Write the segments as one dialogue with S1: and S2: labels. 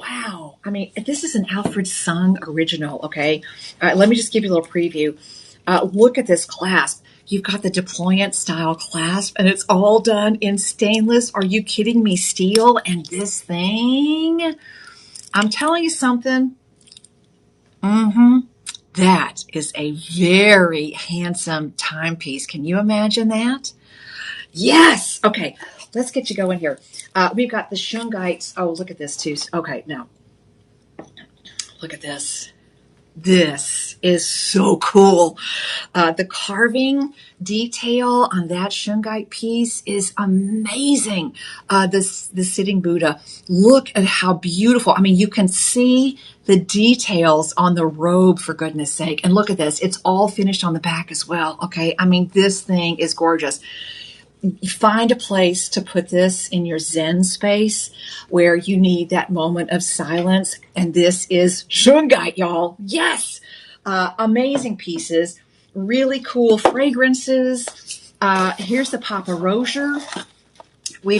S1: wow. I mean, this is an Alfred Sung original, okay? Let me just give you a little preview. Look at this clasp. You've got the deployant style clasp, and it's all done in stainless. Are you kidding me? Steel. And this thing, I'm telling you something. That is a very handsome timepiece. Can you imagine that? Yes. Okay. Let's get you going here. We've got the shungites. Oh, look at this too. Okay. Now, look at this. This is so cool. The carving detail on that shungite piece is amazing. The sitting Buddha, look at how beautiful. I mean, you can see the details on the robe, for goodness sake. And look at this. It's all finished on the back as well. Okay. I mean, this thing is gorgeous. Find a place to put this in your Zen space where you need that moment of silence. And this is shungite, y'all. Yes. Amazing pieces, really cool fragrances. Here's the Papa Rozier. We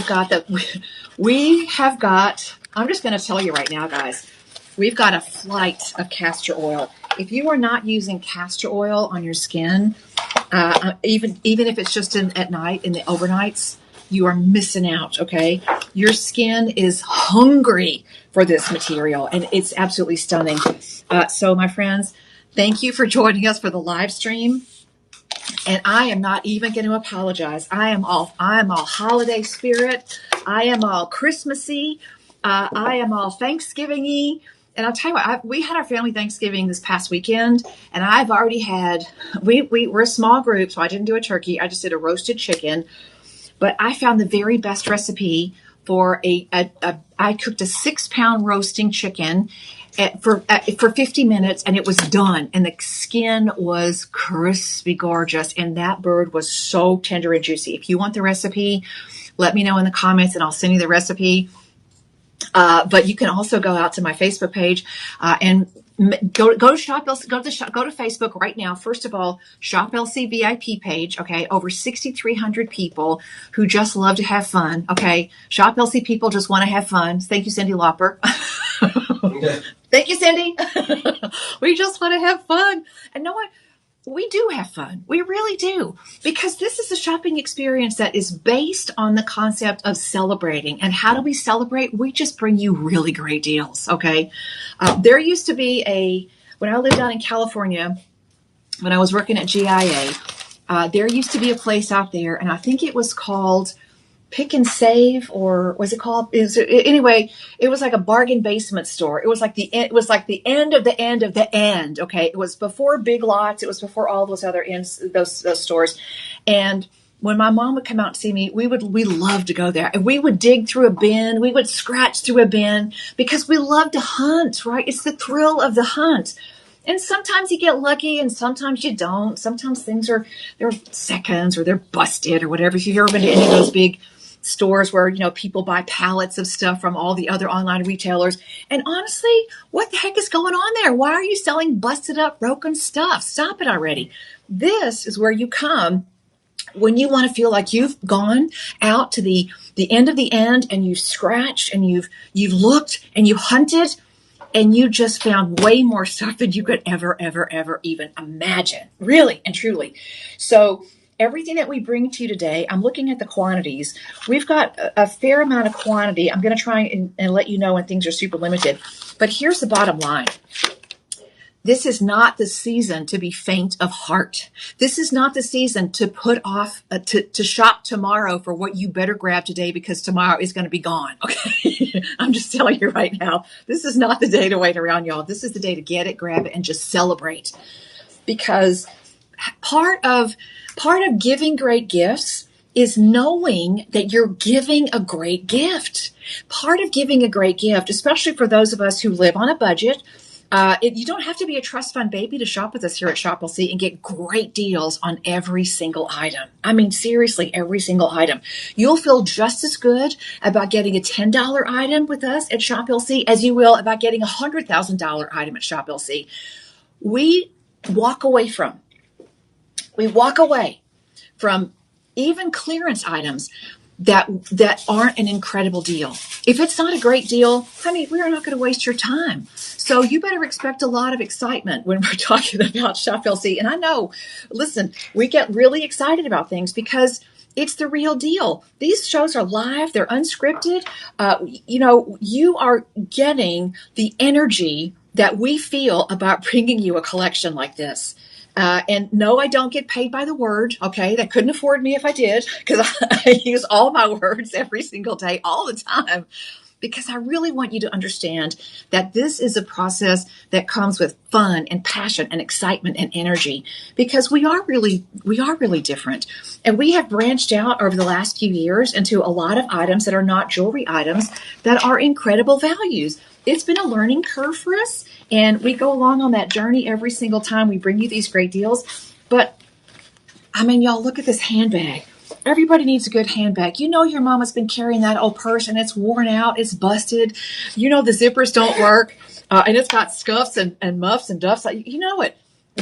S1: have got, I'm just going to tell you right now, guys, we've got a flight of castor oil. If you are not using castor oil on your skin, even if it's just at night, in the overnights, you are missing out, okay? Your skin is hungry for this material, and it's absolutely stunning. So, my friends, thank you for joining us for the live stream. And I am not even going to apologize. I am all holiday spirit. I am all Christmassy. I am all Thanksgiving-y. And I'll tell you what, we had our family Thanksgiving this past weekend, and I've already had, we're a small group, so I didn't do a turkey. I just did a roasted chicken. But I found the very best recipe for I cooked a 6-pound roasting chicken for 50 minutes, and it was done. And the skin was crispy, gorgeous. And that bird was so tender and juicy. If you want the recipe, let me know in the comments, and I'll send you the recipe. But you can also go out to my Facebook page and go to Shop LC, go to Facebook right now. First of all, Shop LC VIP page. Okay, over 6,300 people who just love to have fun. Okay, Shop LC people just want to have fun. Thank you, Cindy Lauper. Thank you, Cindy. We just want to have fun. And know what? We do have fun. We really do. Because this is a shopping experience that is based on the concept of celebrating. And how do we celebrate? We just bring you really great deals. Okay. There used to be when I lived out in California, when I was working at GIA, there used to be a place out there, and I think it was called Pick and Save, or was it called? Anyway, it was like a bargain basement store. It was like the end of the end of the end. Okay, it was before Big Lots. It was before all those other ends, those stores. And when my mom would come out to see me, we loved to go there, and we would dig through a bin. We would scratch through a bin because we love to hunt. Right? It's the thrill of the hunt. And sometimes you get lucky, and sometimes you don't. Sometimes they're seconds, or they're busted, or whatever. If you've ever been to any of those big stores where, people buy pallets of stuff from all the other online retailers. And honestly, what the heck is going on there? Why are you selling busted up, broken stuff? Stop it already. This is where you come when you want to feel like you've gone out to the end of the end, and you've scratched, and you've looked, and you hunted, and you just found way more stuff than you could ever even imagine. Really and truly. So everything that we bring to you today, I'm looking at the quantities. We've got a fair amount of quantity. I'm going to try and let you know when things are super limited. But here's the bottom line. This is not the season to be faint of heart. This is not the season to put off, to shop tomorrow for what you better grab today because tomorrow is going to be gone. Okay. I'm just telling you right now, this is not the day to wait around, y'all. This is the day to get it, grab it, and just celebrate. Because part of giving great gifts is knowing that you're giving a great gift. Part of giving a great gift, especially for those of us who live on a budget, you don't have to be a trust fund baby to shop with us here at Shop LC and get great deals on every single item. I mean, seriously, every single item. You'll feel just as good about getting a $10 item with us at Shop LC as you will about getting a $100,000 item at Shop LC. We walk away from even clearance items. that aren't an incredible deal. If it's not a great deal, honey, we're not going to waste your time. So you better expect a lot of excitement when we're talking about Shop LC. And I know, listen, we get really excited about things because it's the real deal. These shows are live. They're unscripted. You are getting the energy that we feel about bringing you a collection like this. And no, I don't get paid by the word. Okay. They couldn't afford me if I did, because I use all my words every single day, all the time, because I really want you to understand that this is a process that comes with fun and passion and excitement and energy, because we are really different. And we have branched out over the last few years into a lot of items that are not jewelry items that are incredible values. It's been a learning curve for us, and we go along on that journey every single time we bring you these great deals. But I mean, y'all, look at this handbag. Everybody needs a good handbag. You know your mama's been carrying that old purse and it's worn out, it's busted. You know the zippers don't work, and it's got scuffs and muffs and duffs. You know it.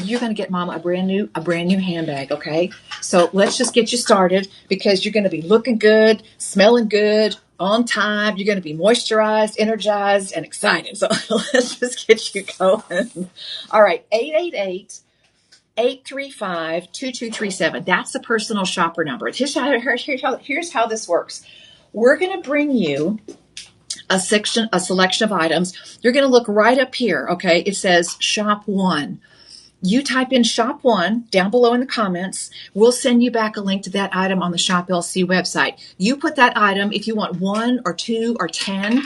S1: You're going to get mama a brand new handbag, okay? So let's just get you started, because you're going to be looking good, smelling good, on time. You're going to be moisturized, energized, and excited. So let's just get you going. All right, 888-835-2237. That's the personal shopper number. Here's how this works. We're going to bring you a selection of items. You're going to look right up here, okay? It says Shop 1. You type in Shop 1 down below in the comments. We'll send you back a link to that item on the Shop LC website. You put that item, if you want 1 or 2 or 10,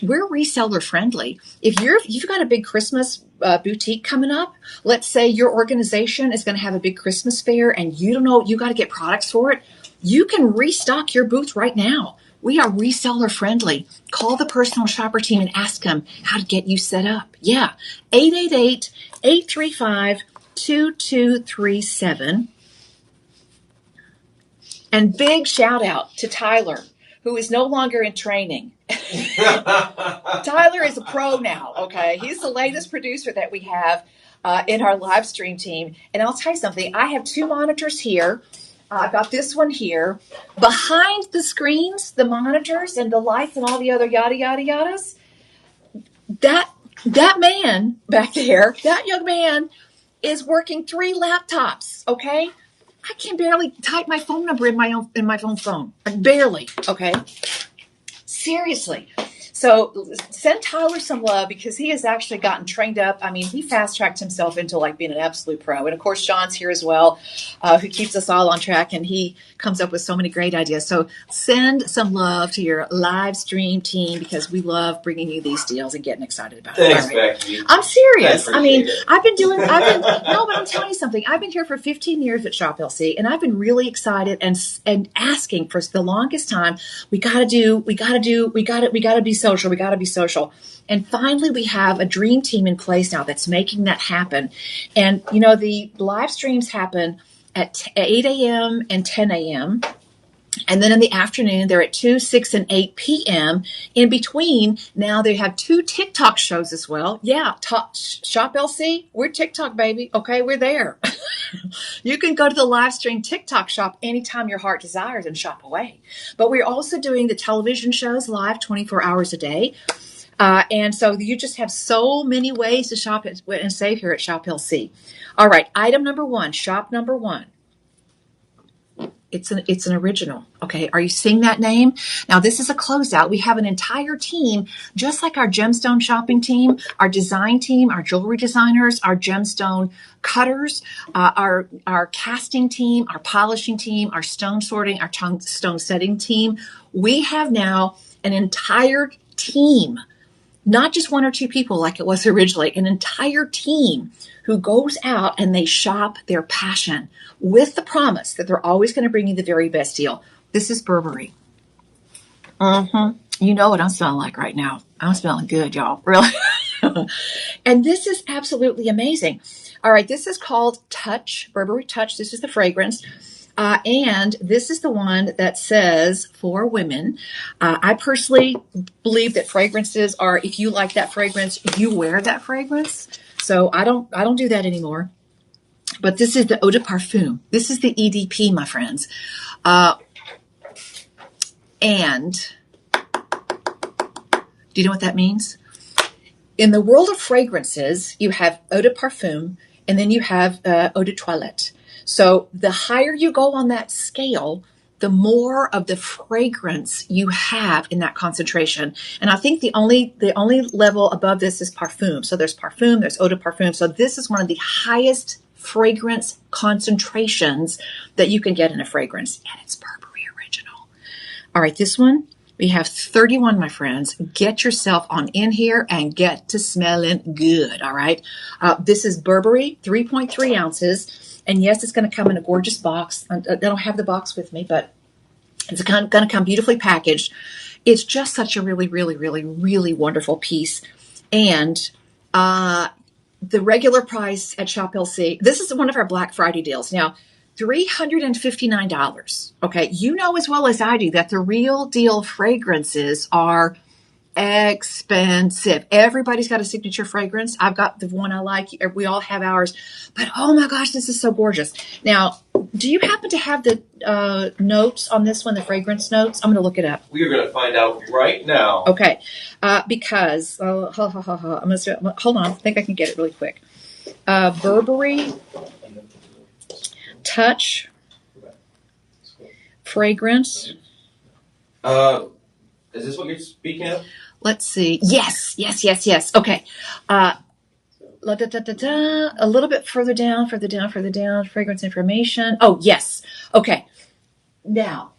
S1: we're reseller friendly. If you've got a big Christmas boutique coming up, let's say your organization is going to have a big Christmas fair and you don't know, you got to get products for it, you can restock your booth right now. We are reseller friendly. Call the personal shopper team and ask them how to get you set up. Yeah. 888-835-2237. And big shout out to Tyler, who is no longer in training. Tyler is a pro now, okay? He's the latest producer that we have in our live stream team. And I'll tell you something. I have 2 monitors here. I've got this one here. Behind the screens, the monitors and the lights and all the other yada, yada, yadas, that man back there, that young man is working 3 laptops, okay? I can barely type my phone number in my own phone. Like barely, okay? Seriously. So send Tyler some love, because he has actually gotten trained up. I mean, he fast-tracked himself into like being an absolute pro. And of course, John's here as well, who keeps us all on track, and he comes up with so many great ideas. So send some love to your live stream team, because we love bringing you these deals and getting excited about it.
S2: Thanks, Becky.
S1: I'm serious. I mean, but I'm telling you something. I've been here for 15 years at Shop LC, and I've been really excited and asking for the longest time, we got to be social. We got to be social. And finally, we have a dream team in place now that's making that happen. And, you know, the live streams happen at 8 a.m. and 10 a.m. And then in the afternoon, they're at 2, 6, and 8 p.m. In between, now they have 2 TikTok shows as well. Yeah, Shop LC, we're TikTok, baby. Okay, we're there. You can go to the live stream TikTok shop anytime your heart desires and shop away. But we're also doing the television shows live 24 hours a day. And so you just have so many ways to shop and save here at Shop LC. All right, item number 1, shop number 1. It's an original. Okay. Are you seeing that name? Now, this is a closeout. We have an entire team, just like our gemstone shopping team, our design team, our jewelry designers, our gemstone cutters, our casting team, our polishing team, our stone sorting, our stone setting team. We have now an entire team, not just 1 or 2 people like it was originally, an entire team who goes out and they shop their passion with the promise that they're always going to bring you the very best deal. This is Burberry. You know what I'm smelling like right now. I'm smelling good, y'all. Really. And this is absolutely amazing. All right. This is called Touch, Burberry Touch. This is the fragrance. And this is the one that says for women. I personally believe that fragrances are, if you like that fragrance, you wear that fragrance. So I don't do that anymore. But this is the eau de parfum. This is the EDP, my friends. And do you know what that means? In the world of fragrances, you have eau de parfum, and then you have eau de toilette. So the higher you go on that scale, the more of the fragrance you have in that concentration. And I think the only level above this is parfum. So there's parfum, there's eau de parfum. So this is one of the highest fragrance concentrations that you can get in a fragrance, and it's Burberry Original. All right, this one, we have 31, my friends. Get yourself on in here and get to smelling good, all right? This is Burberry, 3.3 ounces. And yes, it's going to come in a gorgeous box. I don't have the box with me, but it's going to come beautifully packaged. It's just such a really, really, really, really wonderful piece. And the regular price at Shop LC, this is one of our Black Friday deals. Now, $359. Okay, you know as well as I do that the real deal fragrances are expensive. Everybody's got a signature fragrance. I've got the one I like. We all have ours. But oh my gosh, this is so gorgeous. Now, do you happen to have the notes on this one, the fragrance notes? I'm going to look it up.
S2: We are going to find out right now.
S1: Okay, because I'm going to hold on. I think I can get it really quick. Burberry Touch fragrance.
S2: Is this what you're speaking of?
S1: Let's see. Yes. Okay. A little bit further down. Fragrance information. Oh, yes. Okay. Now,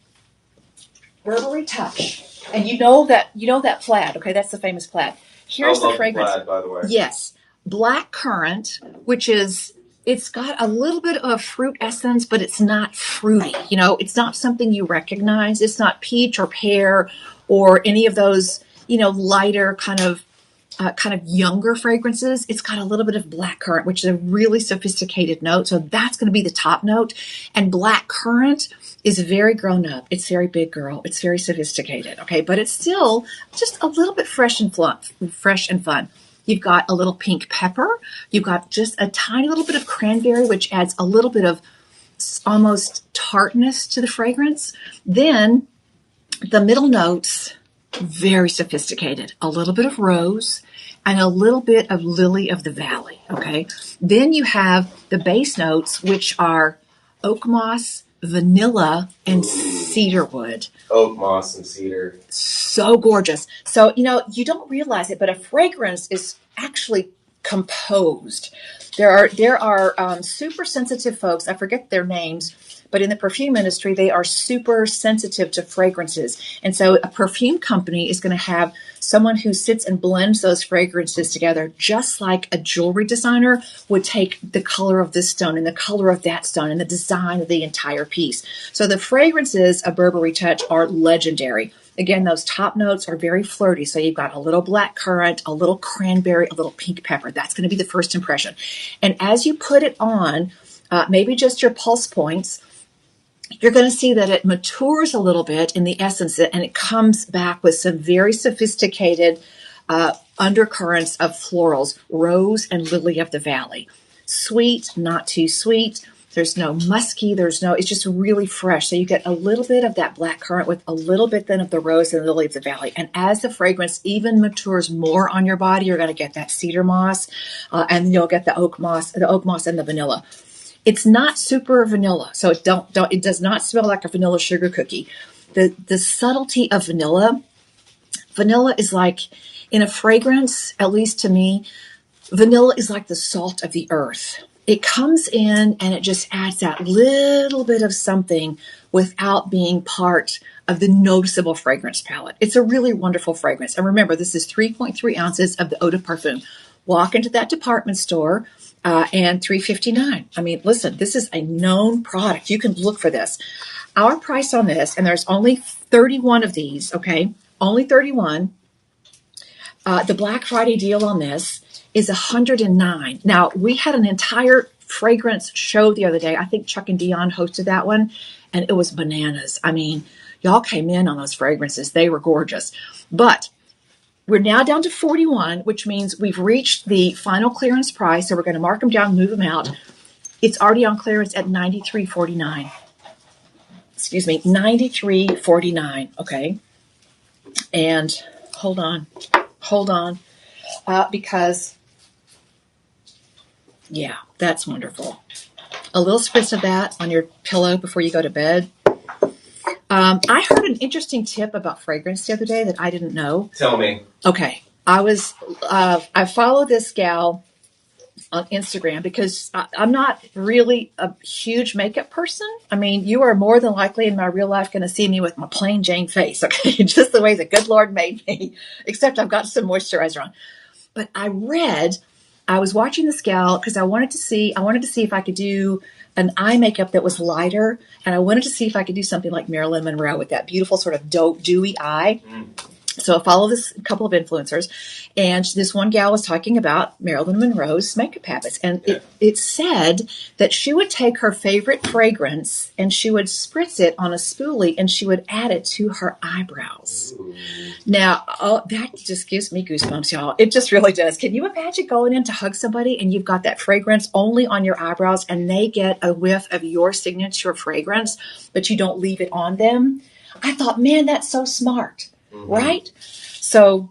S1: Burberry Touch. And you know that plaid. Okay, that's the famous plaid. Here's the fragrance.
S2: Plaid, by the way.
S1: Yes. Black currant, which is, it's got a little bit of fruit essence, but it's not fruity. You know, it's not something you recognize. It's not peach or pear or any of those, lighter kind of younger fragrances. It's got a little bit of black currant, which is a really sophisticated note. So that's going to be the top note. And black currant is very grown up. It's very big girl. It's very sophisticated. Okay. But it's still just a little bit fresh and fun. You've got a little pink pepper. You've got just a tiny little bit of cranberry, which adds a little bit of almost tartness to the fragrance. Then the middle notes, very sophisticated. A little bit of rose and a little bit of lily of the valley. Okay. Then you have the base notes, which are oak moss, vanilla, and cedarwood.
S2: Oak moss and cedar.
S1: So gorgeous. So, you don't realize it, but a fragrance is actually composed. There are super sensitive folks. I forget their names, but in the perfume industry, they are super sensitive to fragrances. And so a perfume company is going to have someone who sits and blends those fragrances together, just like a jewelry designer would take the color of this stone and the color of that stone and the design of the entire piece. So the fragrances of Burberry Touch are legendary. Again, those top notes are very flirty. So you've got a little black currant, a little cranberry, a little pink pepper. That's going to be the first impression. And as you put it on, maybe just your pulse points, you're going to see that it matures a little bit in the essence, and it comes back with some very sophisticated undercurrents of florals, rose and lily of the valley. Sweet, not too sweet. There's no musky. It's just really fresh. So you get a little bit of that black currant with a little bit then of the rose and the lily of the valley. And as the fragrance even matures more on your body, you're going to get that cedar moss, and you'll get the oak moss and the vanilla. It's not super vanilla, so it does not smell like a vanilla sugar cookie. The subtlety of vanilla is like, in a fragrance, at least to me, vanilla is like the salt of the earth. It comes in and it just adds that little bit of something without being part of the noticeable fragrance palette. It's a really wonderful fragrance. And remember, this is 3.3 ounces of the eau de parfum. Walk into that department store, and $359. I mean, listen, this is a known product. You can look for this. Our price on this, and there's only 31 of these, okay? Only 31. The Black Friday deal on this is $109. Now, we had an entire fragrance show the other day. I think Chuck and Dion hosted that one, and it was bananas. I mean, y'all came in on those fragrances. They were gorgeous. But we're now down to 41, which means we've reached the final clearance price. So we're going to mark them down, move them out. It's already on clearance at $93.49. $93.49. Okay. And hold on. Because, yeah, that's wonderful. A little spritz of that on your pillow before you go to bed. I heard an interesting tip about fragrance the other day that I didn't know.
S2: Tell me.
S1: Okay. I follow this gal on Instagram because I'm not really a huge makeup person. I mean, you are more than likely in my real life going to see me with my plain Jane face, okay? Just the way the good Lord made me, except I've got some moisturizer on. But I was watching this gal because I wanted to see if I could do an eye makeup that was lighter, and I wanted to see if I could do something like Marilyn Monroe with that beautiful sort of dewy eye. So I follow this couple of influencers, and this one gal was talking about Marilyn Monroe's makeup habits. And it said that she would take her favorite fragrance and she would spritz it on a spoolie and she would add it to her eyebrows. Ooh. Now, that just gives me goosebumps, y'all. It just really does. Can you imagine going in to hug somebody and you've got that fragrance only on your eyebrows and they get a whiff of your signature fragrance, but you don't leave it on them? I thought, man, that's so smart. Mm-hmm. Right? So,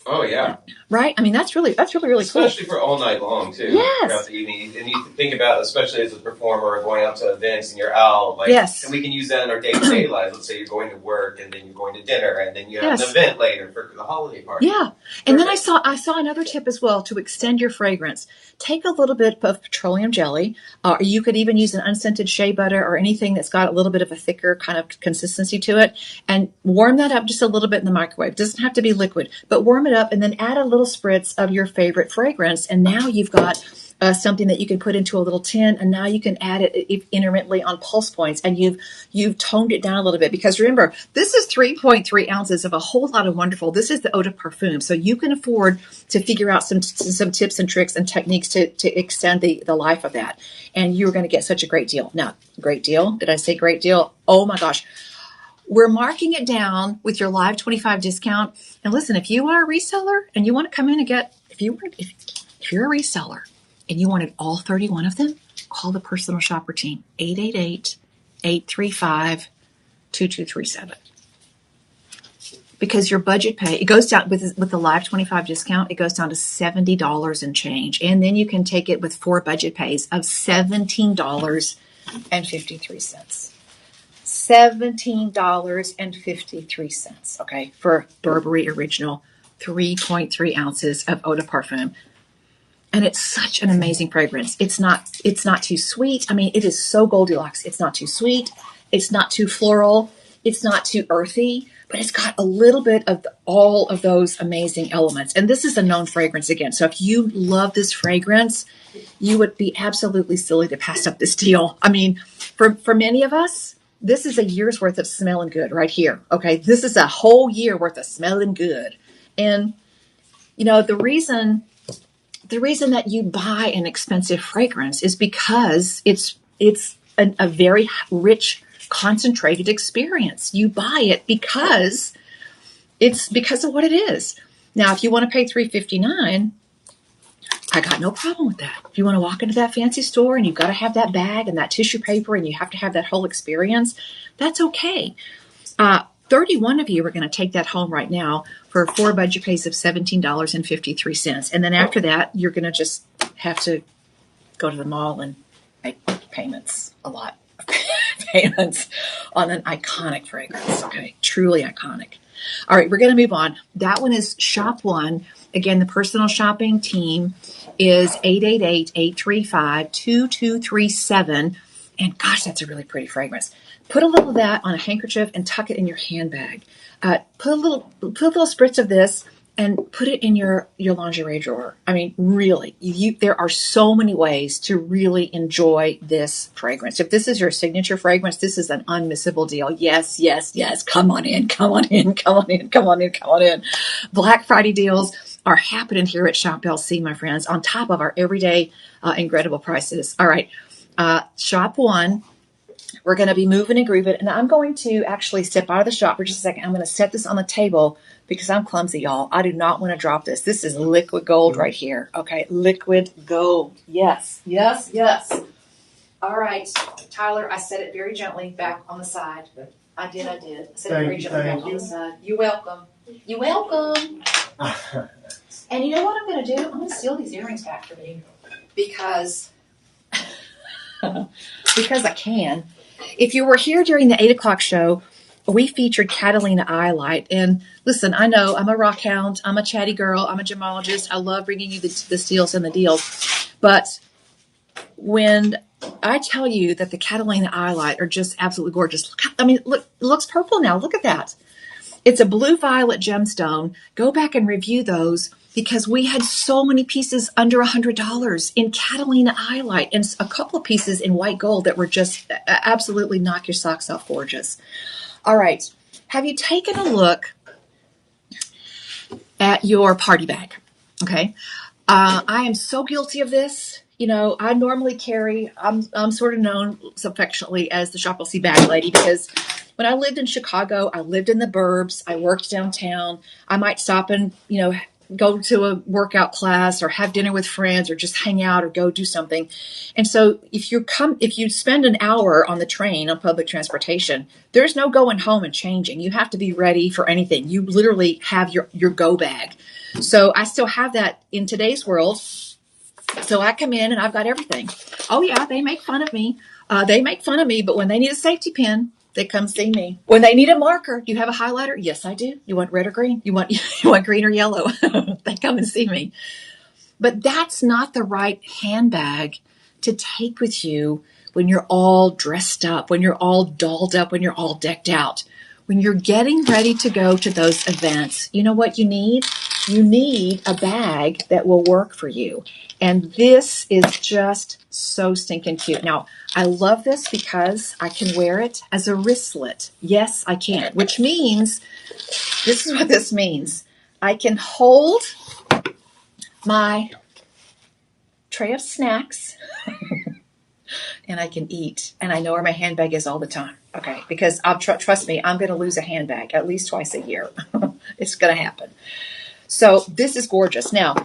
S2: Oh, yeah.
S1: Right? I mean, that's really cool.
S2: Especially for all night long, too.
S1: Yes.
S2: Throughout the evening. And you think about, especially as a performer, going out to events and you're out.
S1: Yes.
S2: And we can use that in our day-to-day lives. Let's say you're going to work and then you're going to dinner and then you have an event later for the holiday party.
S1: Yeah. And then I saw another tip as well to extend your fragrance. Take a little bit of petroleum jelly, or you could even use an unscented shea butter or anything that's got a little bit of a thicker kind of consistency to it, and warm that up just a little bit in the microwave. It doesn't have to be liquid, but warm it up and then add a little spritz of your favorite fragrance. And now you've got something that you can put into a little tin, and now you can add it intermittently on pulse points, and you've toned it down a little bit. Because remember, this is 3.3 ounces of a whole lot of wonderful. This is the eau de parfum, so you can afford to figure out some tips and tricks and techniques to extend the life of that, and you're going to get such a great deal. Now, great deal. Did I say great deal? Oh my gosh. We're marking it down with your Live 25 discount. And listen, if you are a reseller and you want to come in and get, if you're a reseller and you wanted all 31 of them, call the personal shopper team, 888-835-2237. Because your budget pay, it goes down with the Live 25 discount, it goes down to $70 and change. And then you can take it with 4 budget pays of $17.53. $17.53, okay, for Burberry Original 3.3 ounces of eau de parfum. And it's such an amazing fragrance. It's not too sweet. I mean, it is so Goldilocks. It's not too sweet. It's not too floral. It's not too earthy, but it's got a little bit of all of those amazing elements. And this is a known fragrance again. So if you love this fragrance, you would be absolutely silly to pass up this deal. I mean, for many of us, this is a year's worth of smelling good right here. Okay. This is a whole year worth of smelling good. And, the reason that you buy an expensive fragrance is because it's a very rich, concentrated experience. You buy it because of what it is. Now, if you want to pay $3.59, I got no problem with that. If you want to walk into that fancy store and you've got to have that bag and that tissue paper and you have to have that whole experience, that's okay. 31 of you are going to take that home right now for 4 budget pays of $17.53. And then after that, you're going to just have to go to the mall and make payments, a lot of payments on an iconic fragrance. Okay, truly iconic. All right, we're going to move on. That one is Shop One. Again, the personal shopping team is 888-835-2237. And gosh, that's a really pretty fragrance. Put a little of that on a handkerchief and tuck it in your handbag. Put a little spritz of this and put it in your lingerie drawer. I mean, really, there are so many ways to really enjoy this fragrance. If this is your signature fragrance, this is an unmissable deal. Yes, yes, yes. Come on in, come on in, come on in, come on in, come on in. Black Friday deals are happening here at Shop LC, my friends, on top of our everyday incredible prices. All right, Shop One. We're going to be moving and grooving, and I'm going to actually step out of the shop for just a second. I'm going to set this on the table because I'm clumsy, y'all. I do not want to drop this. This is liquid gold right here. Okay, liquid gold. Yes, yes, yes. All right, Tyler, I said it very gently back on the side. I did. I said it very gently back on the side. You're welcome. You're welcome. And you know what I'm going to do? I'm going to steal these earrings back from you because I can. If you were here during the 8 o'clock show, we featured Catalina Eyelight. And listen, I know I'm a rock hound. I'm a chatty girl. I'm a gemologist. I love bringing you the steals and the deals. But when I tell you that the Catalina Eyelight are just absolutely gorgeous. Look, it looks purple now. Look at that. It's a blue-violet gemstone. Go back and review those because we had so many pieces under $100 in Catalina Eyelight and a couple of pieces in white gold that were just absolutely knock your socks off gorgeous. All right. Have you taken a look at your party bag? Okay. I am so guilty of this. You know, I normally carry, I'm sort of known affectionately as the Shop LC bag lady because when I lived in Chicago, I lived in the burbs. I worked downtown. I might stop and, go to a workout class or have dinner with friends or just hang out or go do something. And so if you spend an hour on the train on public transportation, there's no going home and changing. You have to be ready for anything. You literally have your go bag. So I still have that in today's world. So I come in and I've got everything. Oh yeah, they make fun of me. But when they need a safety pin, they come see me. When they need a marker, do you have a highlighter? Yes, I do. You want red or green? You want green or yellow? They come and see me. But that's not the right handbag to take with you when you're all dressed up, when you're all dolled up, when you're all decked out. When you're getting ready to go to those events, you know what you need? You need a bag that will work for you. And this is just so stinking cute. Now, I love this because I can wear it as a wristlet. Yes, I can, which means, this is what this means. I can hold my tray of snacks and I can eat. And I know where my handbag is all the time. Okay, because trust me, I'm going to lose a handbag at least twice a year. It's going to happen. So this is gorgeous. Now,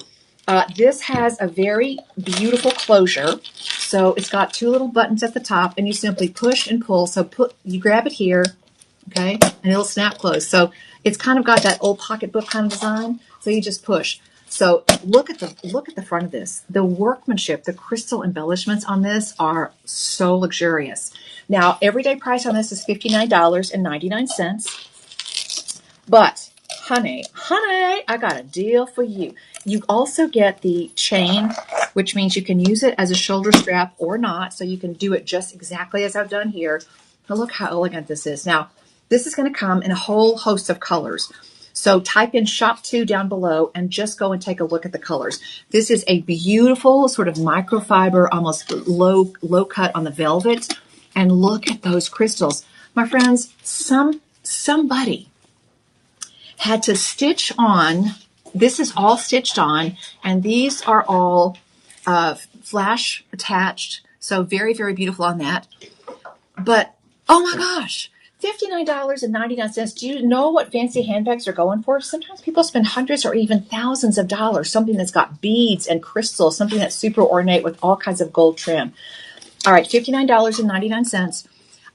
S1: this has a very beautiful closure. So it's got 2 little buttons at the top, and you simply push and pull. So you grab it here, okay, and it'll snap closed. So it's kind of got that old pocketbook kind of design. So you just push. So look at the front of this. The workmanship, the crystal embellishments on this are so luxurious. Now, everyday price on this is $59.99. But honey, I got a deal for you. You also get the chain, which means you can use it as a shoulder strap or not. So you can do it just exactly as I've done here. But look how elegant this is. Now, this is going to come in a whole host of colors. So type in Shop 2 down below and just go and take a look at the colors. This is a beautiful sort of microfiber, almost low cut on the velvet. And look at those crystals. My friends, somebody had to stitch on. This is all stitched on, and these are all flash attached. So very, very beautiful on that. But, oh my gosh, $59.99. Do you know what fancy handbags are going for? Sometimes people spend hundreds or even thousands of dollars. Something that's got beads and crystals, something that's super ornate with all kinds of gold trim. All right, $59.99.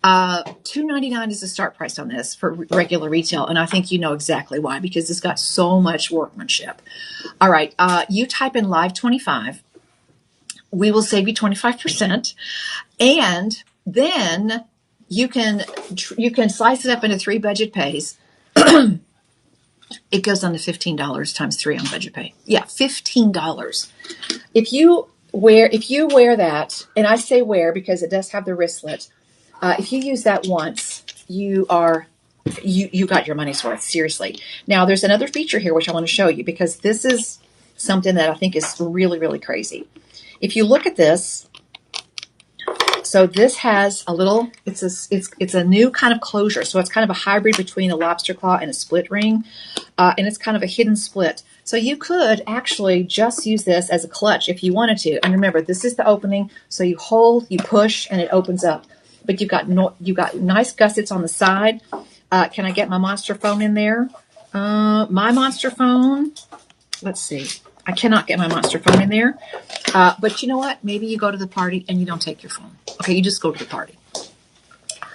S1: $2.99 is the start price on this for regular retail, and I think you know exactly why, because it's got so much workmanship. All right, you type in Live 25. We will save you 25%, and then you can slice it up into 3 budget pays. It goes down to $15 times 3 on budget pay. Yeah, $15. If you wear that, and I say wear because it does have the wristlet. If you use that once, you got your money's worth, seriously. Now, there's another feature here which I want to show you because this is something that I think is really, really crazy. If you look at this, so this has a little, it's a new kind of closure. So it's kind of a hybrid between a lobster claw and a split ring, and it's kind of a hidden split. So you could actually just use this as a clutch if you wanted to. And remember, this is the opening. So you hold, you push, and it opens up. But you've got nice gussets on the side. Can I get my monster phone in there? My monster phone. Let's see. I cannot get my monster phone in there. But you know what? Maybe you go to the party and you don't take your phone. Okay, you just go to the party.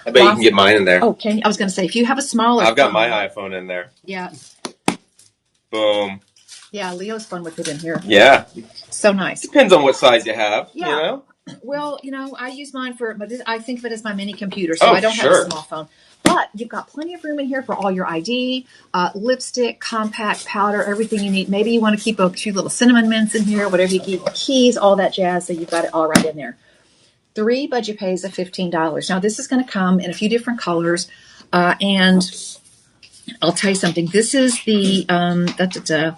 S2: I bet you can get mine in there.
S1: Oh, can you? I was going to say, if you have a smaller
S2: I've got my iPhone in there.
S1: Yeah.
S2: Boom.
S1: Yeah, Leo's fun with it in here.
S2: Yeah.
S1: So nice.
S2: Depends on what size you have,
S1: yeah.
S2: you know?
S1: Well, I use mine but I think of it as my mini computer, so I don't have a small phone. But you've got plenty of room in here for all your ID, lipstick, compact, powder, everything you need. Maybe you want to keep a few little cinnamon mints in here, whatever you keep, keys, all that jazz. So you've got it all right in there. 3 budget pays of $15. Now, this is going to come in a few different colors, and I'll tell you something. This is the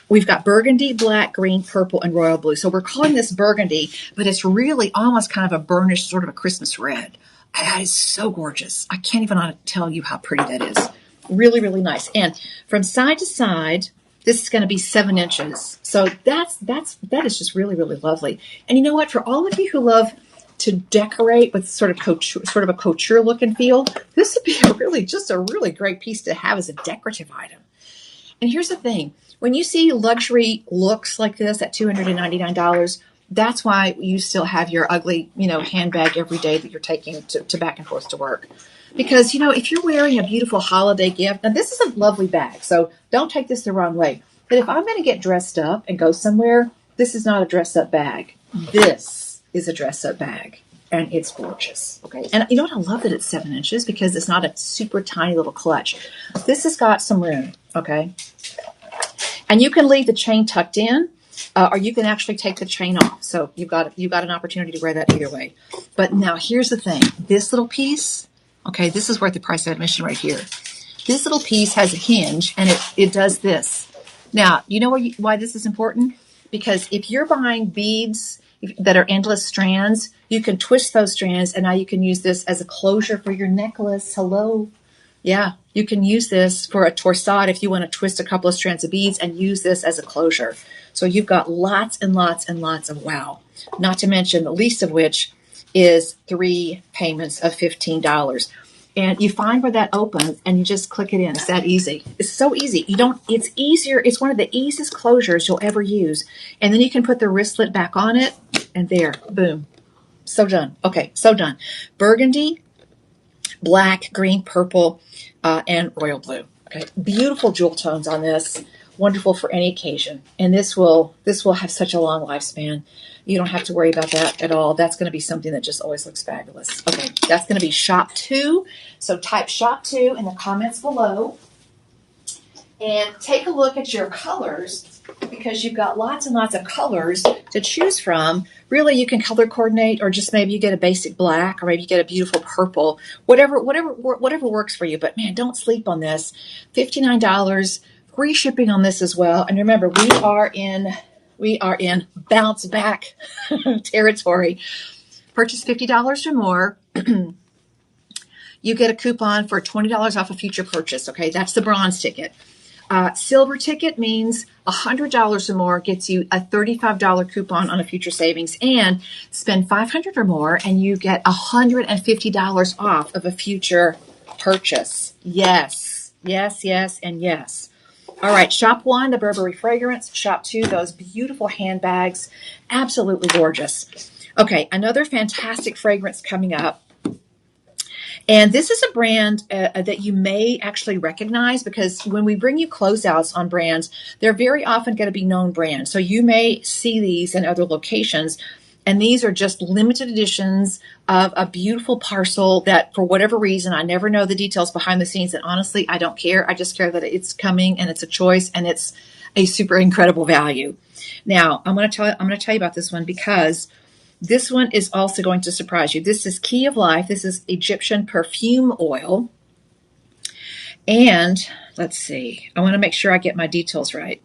S1: we've got burgundy, black, green, purple, and royal blue. So we're calling this burgundy, but it's really almost kind of a burnished, sort of a Christmas red. That is so gorgeous. I can't even tell you how pretty that is. Really, really nice. And from side to side, this is going to be 7 inches. So that is just really, really lovely. And you know what? For all of you who love to decorate with sort of a couture look and feel, this would be a really great piece to have as a decorative item. And here's the thing. When you see luxury looks like this at $299, that's why you still have your ugly, handbag every day that you're taking to back and forth to work. Because, if you're wearing a beautiful holiday gift, and this is a lovely bag, so don't take this the wrong way. But if I'm going to get dressed up and go somewhere, this is not a dress-up bag. This is a dress-up bag, and it's gorgeous. Okay, and you know what? I love that it's 7 inches because it's not a super tiny little clutch. This has got some room, okay? And you can leave the chain tucked in, or you can actually take the chain off. So you've got an opportunity to wear that either way. But now here's the thing. This little piece, okay, this is worth the price of admission right here. This little piece has a hinge, and it does this. Now, you know why this is important? Because if you're buying beads that are endless strands, you can twist those strands, and now you can use this as a closure for your necklace. Hello. Yeah, you can use this for a torsade if you want to twist a couple of strands of beads and use this as a closure. So you've got lots and lots and lots of wow. Not to mention the least of which is 3 payments of $15. And you find where that opens and you just click it in. It's that easy. It's so easy. It's easier. It's one of the easiest closures you'll ever use. And then you can put the wristlet back on it and there, boom. So done. Okay, so done. Burgundy, black, green, purple, and royal blue. Okay, beautiful jewel tones on this. Wonderful for any occasion. And this will have such a long lifespan. You don't have to worry about that at all. That's going to be something that just always looks fabulous. Okay, that's going to be shop 2. So type shop 2 in the comments below. And take a look at your colors because you've got lots and lots of colors to choose from. Really, you can color coordinate or just maybe you get a basic black or maybe you get a beautiful purple. Whatever works for you. But man, don't sleep on this. $59, free shipping on this as well. And remember, we are in bounce back territory. Purchase $50 or more. You get a coupon for $20 off a future purchase. Okay, that's the bronze ticket. Silver ticket means $100 or more gets you a $35 coupon on a future savings, and spend $500 or more and you get $150 off of a future purchase. Yes, yes, yes, and yes. All right, shop 1, the Burberry fragrance. Shop 2, those beautiful handbags. Absolutely gorgeous. Okay, another fantastic fragrance coming up. And this is a brand that you may actually recognize because when we bring you closeouts on brands, they're very often going to be known brands. So you may see these in other locations. And these are just limited editions of a beautiful parcel that for whatever reason, I never know the details behind the scenes. And honestly, I don't care. I just care that it's coming and it's a choice and it's a super incredible value. Now, I'm going to tell you about this one because this one is also going to surprise you. This is Key of Life. This is Egyptian perfume oil. And let's see. I want to make sure I get my details right.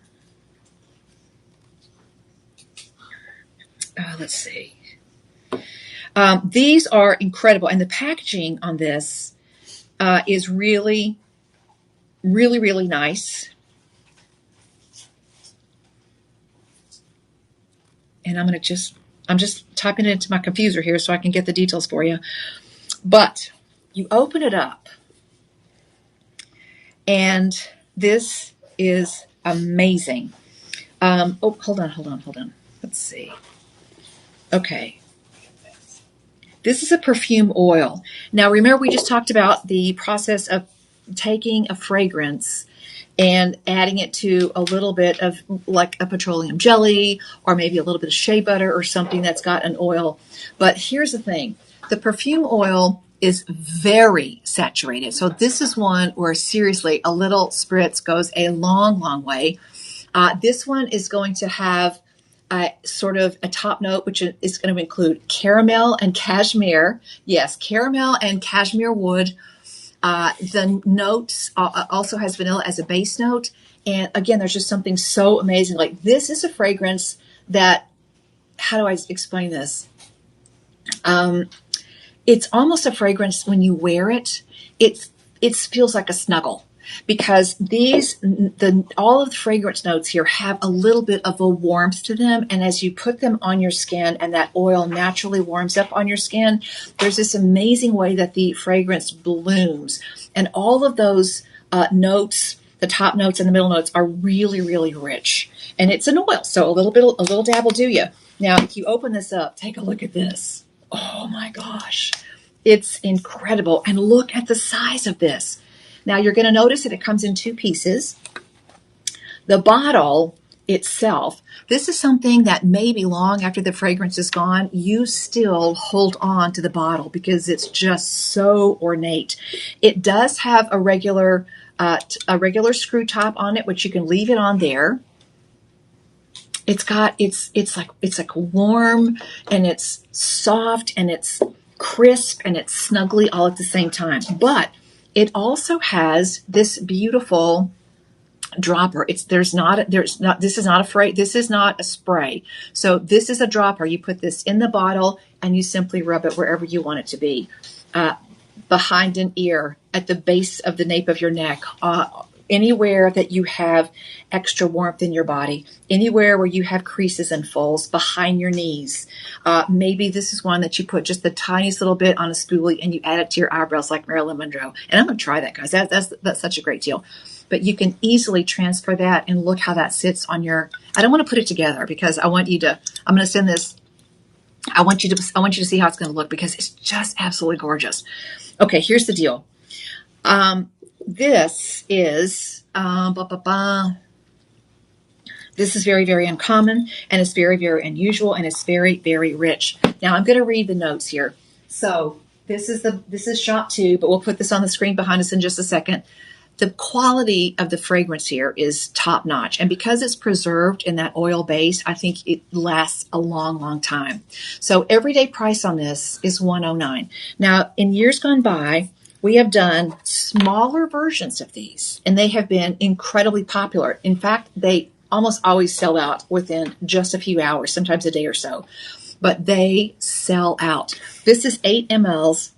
S1: Let's see. These are incredible. And the packaging on this is really, really, really nice. And I'm just typing it into my computer here so I can get the details for you. But you open it up, and this is amazing. Hold on. Let's see. Okay. This is a perfume oil. Now, remember, we just talked about the process of taking a fragrance and adding it to a little bit of like a petroleum jelly or maybe a little bit of shea butter or something that's got an oil. But here's the thing. The perfume oil is very saturated. So this is one where seriously a little spritz goes a long, long way. This one is going to have sort of a top note, which is going to include caramel and cashmere. Yes, caramel and cashmere wood. The notes also has vanilla as a base note. And again, there's just something so amazing. Like this is a fragrance that, how do I explain this? It's almost a fragrance when you wear it, it feels like a snuggle because all of the fragrance notes here have a little bit of a warmth to them. And as you put them on your skin and that oil naturally warms up on your skin, there's this amazing way that the fragrance blooms. And all of those notes, the top notes and the middle notes are really, really rich. And it's an oil, so a little dab will do you. Now, if you open this up, take a look at this. Oh my gosh, it's incredible. And look at the size of this. Now you're going to notice that it comes in two pieces. The bottle itself, this is something that maybe long after the fragrance is gone, you still hold on to the bottle because it's just so ornate. It does have a regular screw top on it, which you can leave it on there. It's like warm and it's soft and it's crisp and it's snuggly all at the same time. But it also has this beautiful dropper. This is not a spray. So this is a dropper. You put this in the bottle and you simply rub it wherever you want it to be. Behind an ear, at the base of the nape of your neck, anywhere that you have extra warmth in your body, anywhere where you have creases and folds, behind your knees. Maybe this is one that you put just the tiniest little bit on a spoolie and you add it to your eyebrows like Marilyn Monroe. And I'm going to try that, guys. That's such a great deal. But you can easily transfer that and look how that sits on your, I don't want to put it together because I'm going to send this. I want you to see how it's going to look because it's just absolutely gorgeous. Okay, here's the deal. This is this is very, very uncommon, and it's very, very unusual, and it's very, very rich. Now I'm going to read the notes here. So this is shot 2, but we'll put this on the screen behind us in just a second. The quality of the fragrance here is top notch, and because it's preserved in that oil base, I think it lasts a long, long time. So everyday price on this is $109. Now in years gone by, we have done smaller versions of these, and they have been incredibly popular. In fact, they almost always sell out within just a few hours, sometimes a day or so. But they sell out. This is 8 mLs,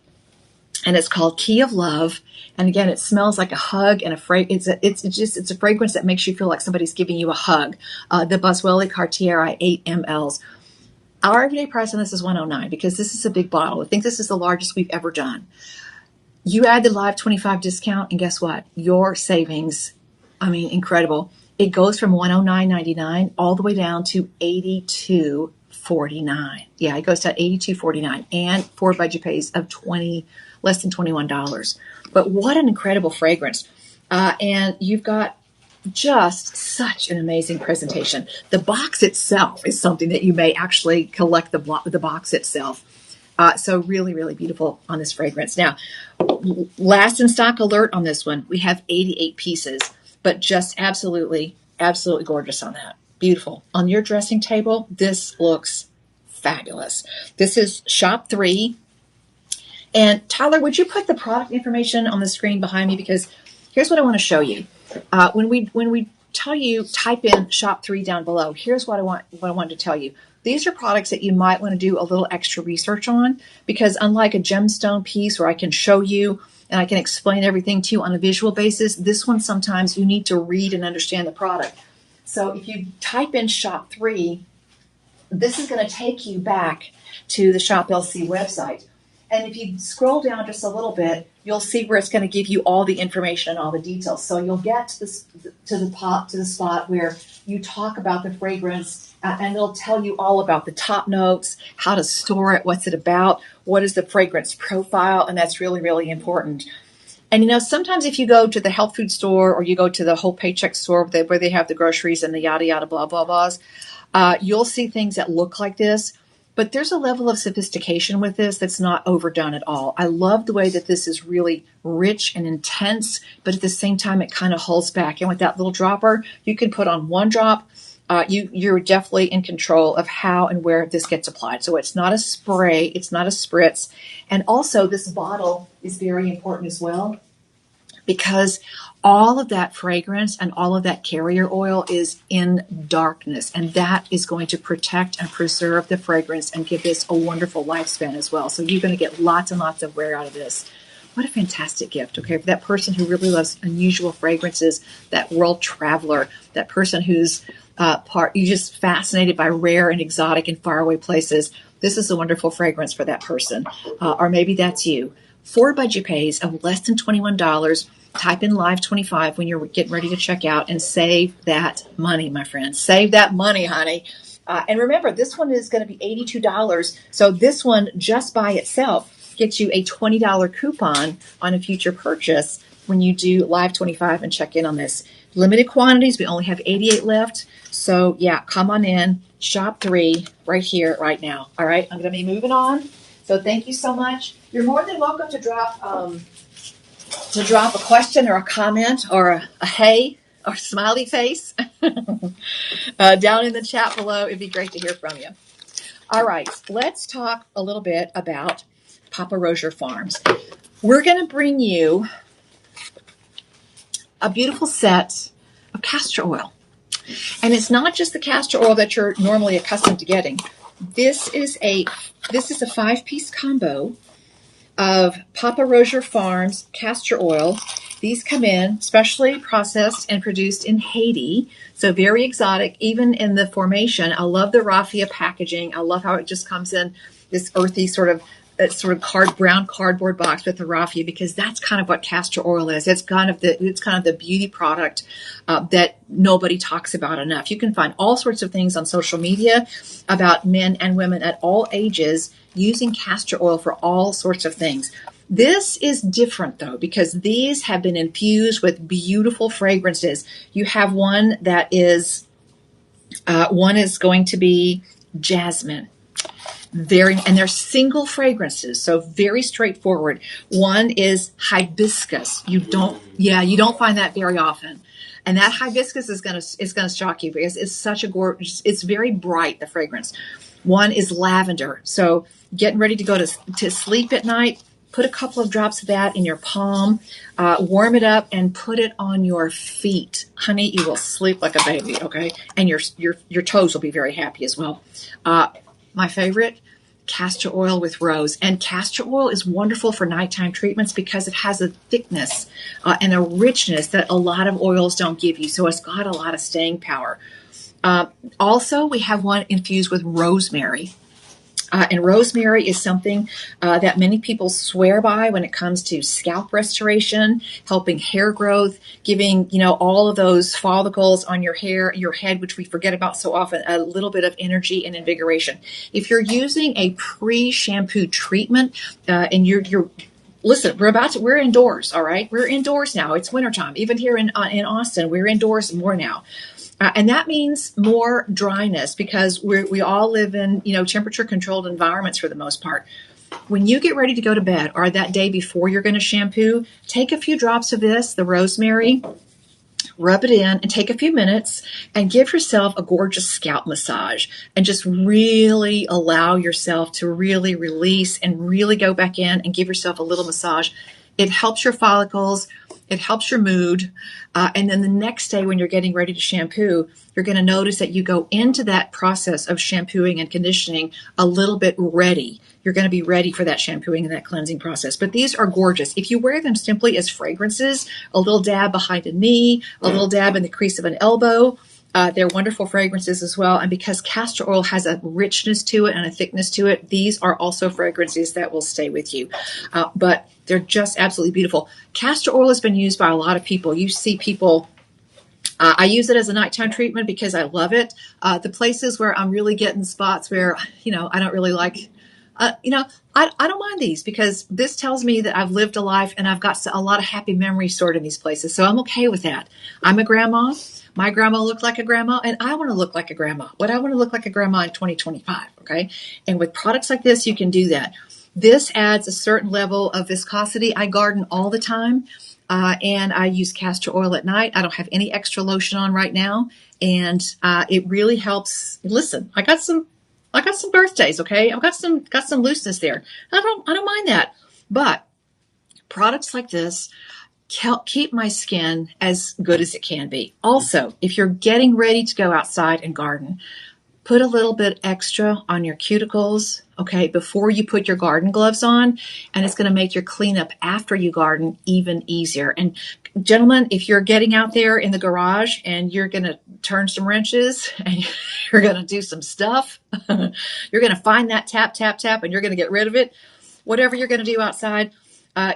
S1: and it's called Key of Love. And again, it smells like a hug and it's a fragrance that makes you feel like somebody's giving you a hug. The Boswellia Cartier 8 mLs. Our everyday price on this is $109 because this is a big bottle. I think this is the largest we've ever done. You add the Live 25 discount, and guess what? Your savings, incredible. It goes from $109.99 all the way down to $82.49. Yeah, it goes to $82.49, and 4 budget pays of less than $21. But what an incredible fragrance! And you've got just such an amazing presentation. The box itself is something that you may actually collect the box itself. So really, really beautiful on this fragrance. Now, last in stock alert on this one. We have 88 pieces, but just absolutely, absolutely gorgeous on that. Beautiful. On your dressing table, this looks fabulous. This is shop 3. And Tyler, would you put the product information on the screen behind me? Because here's what I want to show you. When we tell you type in shop 3 down below, here's what I want to tell you. These are products that you might want to do a little extra research on because unlike a gemstone piece where I can show you and I can explain everything to you on a visual basis, this one sometimes you need to read and understand the product. So if you type in shop 3, this is going to take you back to the Shop LC website. And if you scroll down just a little bit, you'll see where it's going to give you all the information and all the details. So you'll get to the spot where you talk about the fragrance, and it'll tell you all about the top notes, how to store it, what's it about, what is the fragrance profile, and that's really, really important. And, sometimes if you go to the health food store or you go to the whole paycheck store where they have the groceries and the yada, yada, blah, blah, blahs, you'll see things that look like this. But there's a level of sophistication with this that's not overdone at all. I love the way that this is really rich and intense, but at the same time, it kind of holds back. And with that little dropper, you can put on one drop. You're definitely in control of how and where this gets applied. So it's not a spray, it's not a spritz. And also this bottle is very important as well, because all of that fragrance and all of that carrier oil is in darkness, and that is going to protect and preserve the fragrance and give this a wonderful lifespan as well. So you're going to get lots and lots of wear out of this. What a fantastic gift, okay? For that person who really loves unusual fragrances, that world traveler, that person who's you're just fascinated by rare and exotic and faraway places, this is a wonderful fragrance for that person. Or maybe that's you. 4 budget pays of less than $21. Type in Live 25 when you're getting ready to check out and save that money, my friends. Save that money, honey. And remember, this one is going to be $82. So this one just by itself gets you a $20 coupon on a future purchase when you do Live 25 and check in on this. Limited quantities. We only have 88 left. So yeah, come on in. Shop 3 right here, right now. All right. I'm going to be moving on. So thank you so much. You're more than welcome to drop a question or a comment or a hey or smiley face down in the chat below. It'd be great to hear from you. All right, let's talk a little bit about Papa Rozier Farms. We're going to bring you a beautiful set of castor oil. And it's not just the castor oil that you're normally accustomed to getting. This is a 5-piece combo of Papa Rozier Farms castor oil. These come in specially processed and produced in Haiti, so very exotic, even in the formation. I love the raffia packaging. I love how it just comes in this earthy sort of brown cardboard box with the raffia, because that's kind of what castor oil is. It's kind of the beauty product that nobody talks about enough. You can find all sorts of things on social media about men and women at all ages using castor oil for all sorts of things. This is different though, because these have been infused with beautiful fragrances. You have one that is going to be jasmine. And they're single fragrances, so very straightforward. One is hibiscus. You don't find that very often. And that hibiscus is gonna shock you, because it's such a gorgeous, it's very bright, the fragrance. One is lavender. So getting ready to go to sleep at night, put a couple of drops of that in your palm, warm it up, and put it on your feet. Honey, you will sleep like a baby, okay? And your toes will be very happy as well. My favorite, castor oil with rose. And castor oil is wonderful for nighttime treatments because it has a thickness and a richness that a lot of oils don't give you. So it's got a lot of staying power. Also, we have one infused with rosemary. And rosemary is something that many people swear by when it comes to scalp restoration, helping hair growth, giving, all of those follicles on your hair, your head, which we forget about so often, a little bit of energy and invigoration. If you're using a pre-shampoo treatment and listen, we're indoors, all right? We're indoors now. It's wintertime. Even here in Austin, we're indoors more now. And that means more dryness, because we all live in, temperature controlled environments for the most part. When you get ready to go to bed, or that day before you're going to shampoo, take a few drops of this, the rosemary, rub it in, and take a few minutes and give yourself a gorgeous scalp massage, and just really allow yourself to really release and really go back in and give yourself a little massage. It helps your follicles. It helps your mood. And then the next day when you're getting ready to shampoo, you're going to notice that you go into that process of shampooing and conditioning a little bit ready. You're going to be ready for that shampooing and that cleansing process. But these are gorgeous. If you wear them simply as fragrances, a little dab behind a knee, a little dab in the crease of an elbow, They're wonderful fragrances as well. And because castor oil has a richness to it and a thickness to it, these are also fragrances that will stay with you. But they're just absolutely beautiful. Castor oil has been used by a lot of people. You see people, I use it as a nighttime treatment because I love it. The places where I'm really getting spots where, I don't really like, I don't mind these because this tells me that I've lived a life and I've got a lot of happy memories stored in these places. So I'm okay with that. I'm a grandma. My grandma looked like a grandma, and I want to look like a grandma. But I want to look like a grandma in 2025, okay? And with products like this, you can do that. This adds a certain level of viscosity. I garden all the time, and I use castor oil at night. I don't have any extra lotion on right now, and it really helps. Listen, I got some birthdays, okay? I've got some looseness there. I don't mind that, but products like this keep my skin as good as it can be. Also, if you're getting ready to go outside and garden, put a little bit extra on your cuticles, okay, before you put your garden gloves on, and it's going to make your cleanup after you garden even easier. And gentlemen, if you're getting out there in the garage and you're going to turn some wrenches and you're going to do some stuff, you're going to find that tap, and you're going to get rid of it. Whatever you're going to do outside,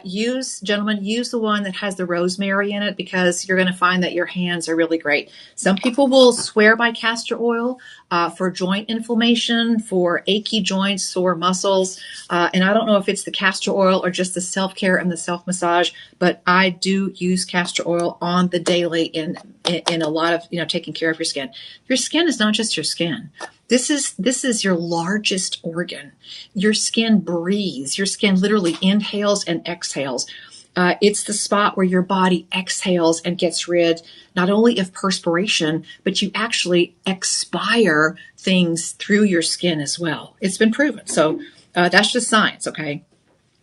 S1: use the one that has the rosemary in it because you're going to find that your hands are really great. Some people will swear by castor oil for joint inflammation, for achy joints, sore muscles. And I don't know if it's the castor oil or just the self-care and the self-massage, but I do use castor oil on the daily in a lot of, taking care of your skin. Your skin is not just your skin. This is your largest organ. Your skin breathes. Your skin literally inhales and exhales. It's the spot where your body exhales and gets rid not only of perspiration, but you actually expire things through your skin as well. It's been proven. So that's just science, okay?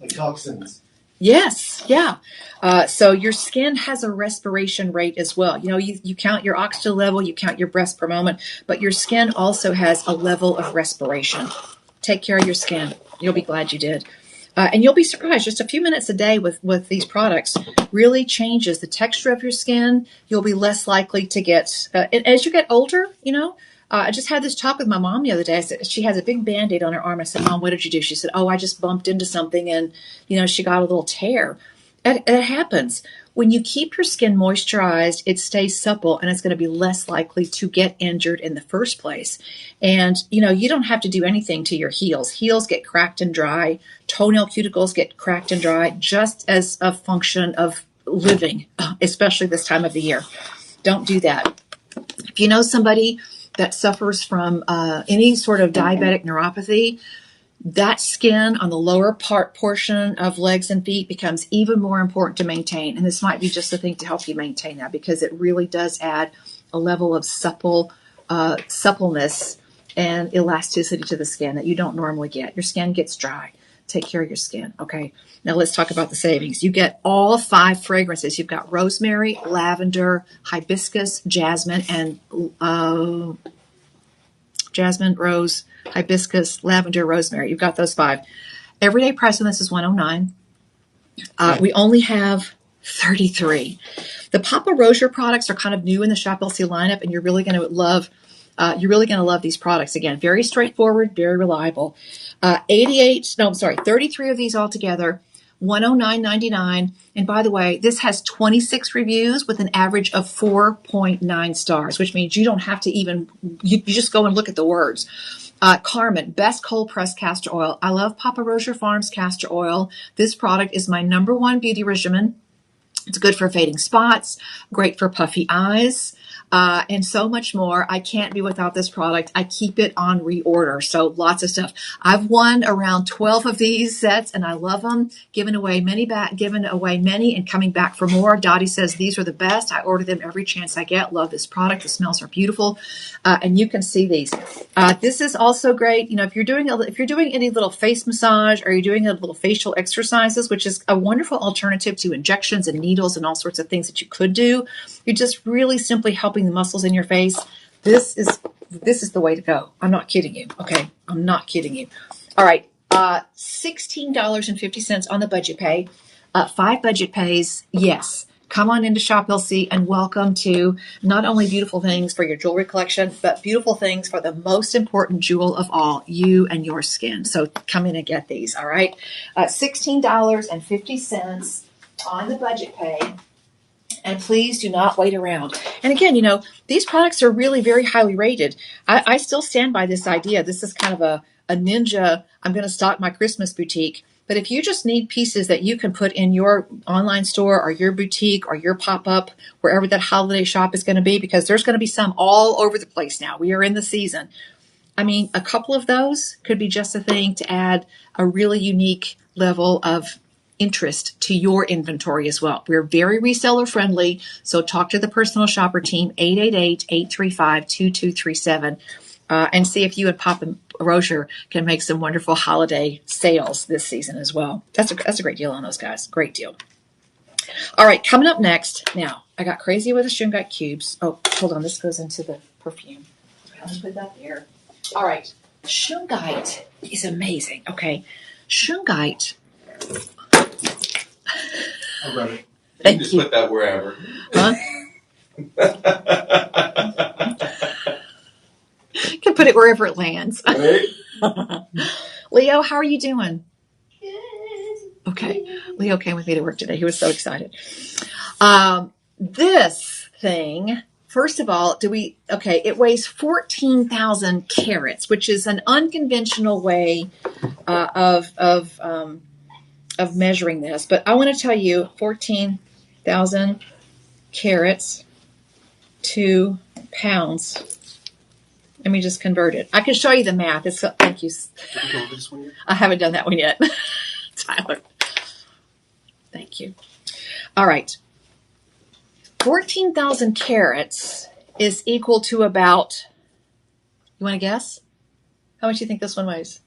S3: Like toxins.
S1: Yes, yeah. So your skin has a respiration rate as well. You count your oxygen level, you count your breaths per moment, but your skin also has a level of respiration. Take care of your skin. You'll be glad you did. And you'll be surprised. Just a few minutes a day with these products really changes the texture of your skin. You'll be less likely to get, as you get older, I just had this talk with my mom the other day. I said, she has a big Band-Aid on her arm. I said, Mom, what did you do? She said, I just bumped into something and, she got a little tear. It happens. When you keep your skin moisturized, it stays supple and it's going to be less likely to get injured in the first place. And, you don't have to do anything to your heels. Heels get cracked and dry. Toenail cuticles get cracked and dry just as a function of living, especially this time of the year. Don't do that. If you know somebody that suffers from any sort of diabetic neuropathy, that skin on the lower portion of legs and feet becomes even more important to maintain. And this might be just the thing to help you maintain that because it really does add a level of suppleness and elasticity to the skin that you don't normally get. Your skin gets dry. Take care of your skin. Okay. Now let's talk about the savings. You get all 5 fragrances. You've got rosemary, lavender, hibiscus, jasmine, and jasmine, rose, hibiscus, lavender, rosemary. You've got those 5. Everyday price on this is $109. We only have 33. The Papa Rozier products are kind of new in the Shop LC lineup, and you're really going to love. These products. Again, very straightforward, very reliable. 33 of these altogether, $109.99. And by the way, this has 26 reviews with an average of 4.9 stars, which means you don't have to even, you just go and look at the words. Carmen, best cold pressed castor oil. I love Papa Rozier Farms castor oil. This product is my #1 beauty regimen. It's good for fading spots, great for puffy eyes, and so much more. I can't be without this product. I keep it on reorder, so lots of stuff. I've won around 12 of these sets, and I love them. Given away many, and coming back for more. Dottie says these are the best. I order them every chance I get. Love this product. The smells are beautiful, and you can see these. This is also great. If you're doing any little face massage or you're doing a little facial exercises, which is a wonderful alternative to injections and needles and all sorts of things that you could do. You're just really simply helping the muscles in your face. This is the way to go. I'm not kidding you. Okay. I'm not kidding you. All right. $16.50 on the budget pay. 5 budget pays. Yes. come on into Shop LC and welcome to not only beautiful things for your jewelry collection, but beautiful things for the most important jewel of all, you and your skin. So come in and get these, all right? $16.50 on the budget pay. And please do not wait around. And again, these products are really very highly rated. I still stand by this idea. This is kind of a ninja, I'm going to stock my Christmas boutique. But if you just need pieces that you can put in your online store or your boutique or your pop-up, wherever that holiday shop is going to be, because there's going to be some all over the place now. We are in the season. I mean, a couple of those could be just a thing to add a really unique level of interest to your inventory as well. We're very reseller friendly, so talk to the personal shopper team, 888-835-2237, and see if you and Papa Rozier can make some wonderful holiday sales this season as well. That's a great deal on those guys. Great deal. All right, coming up next. Now, I got crazy with the shungite cubes. Oh, hold on. This goes into the perfume. I'll put that there. All right. Shungite is amazing. Okay. Shungite.
S2: I love it.
S1: Thank
S2: just
S1: you.
S2: Put that wherever.
S1: Huh? You can put it wherever it lands.
S2: Right?
S1: Leo, how are you doing?
S3: Good.
S1: Okay. Leo came with me to work today. He was so excited. This thing, first of all, it weighs 14,000 carats, which is an unconventional way of measuring this. But I want to tell you, 14,000 carats to pounds. Let me just convert it. I can show you the math. Thank you. I haven't done that one yet. Tyler. Thank you. All right. 14,000 carats is equal to about, you want to guess? How much do you think this one weighs?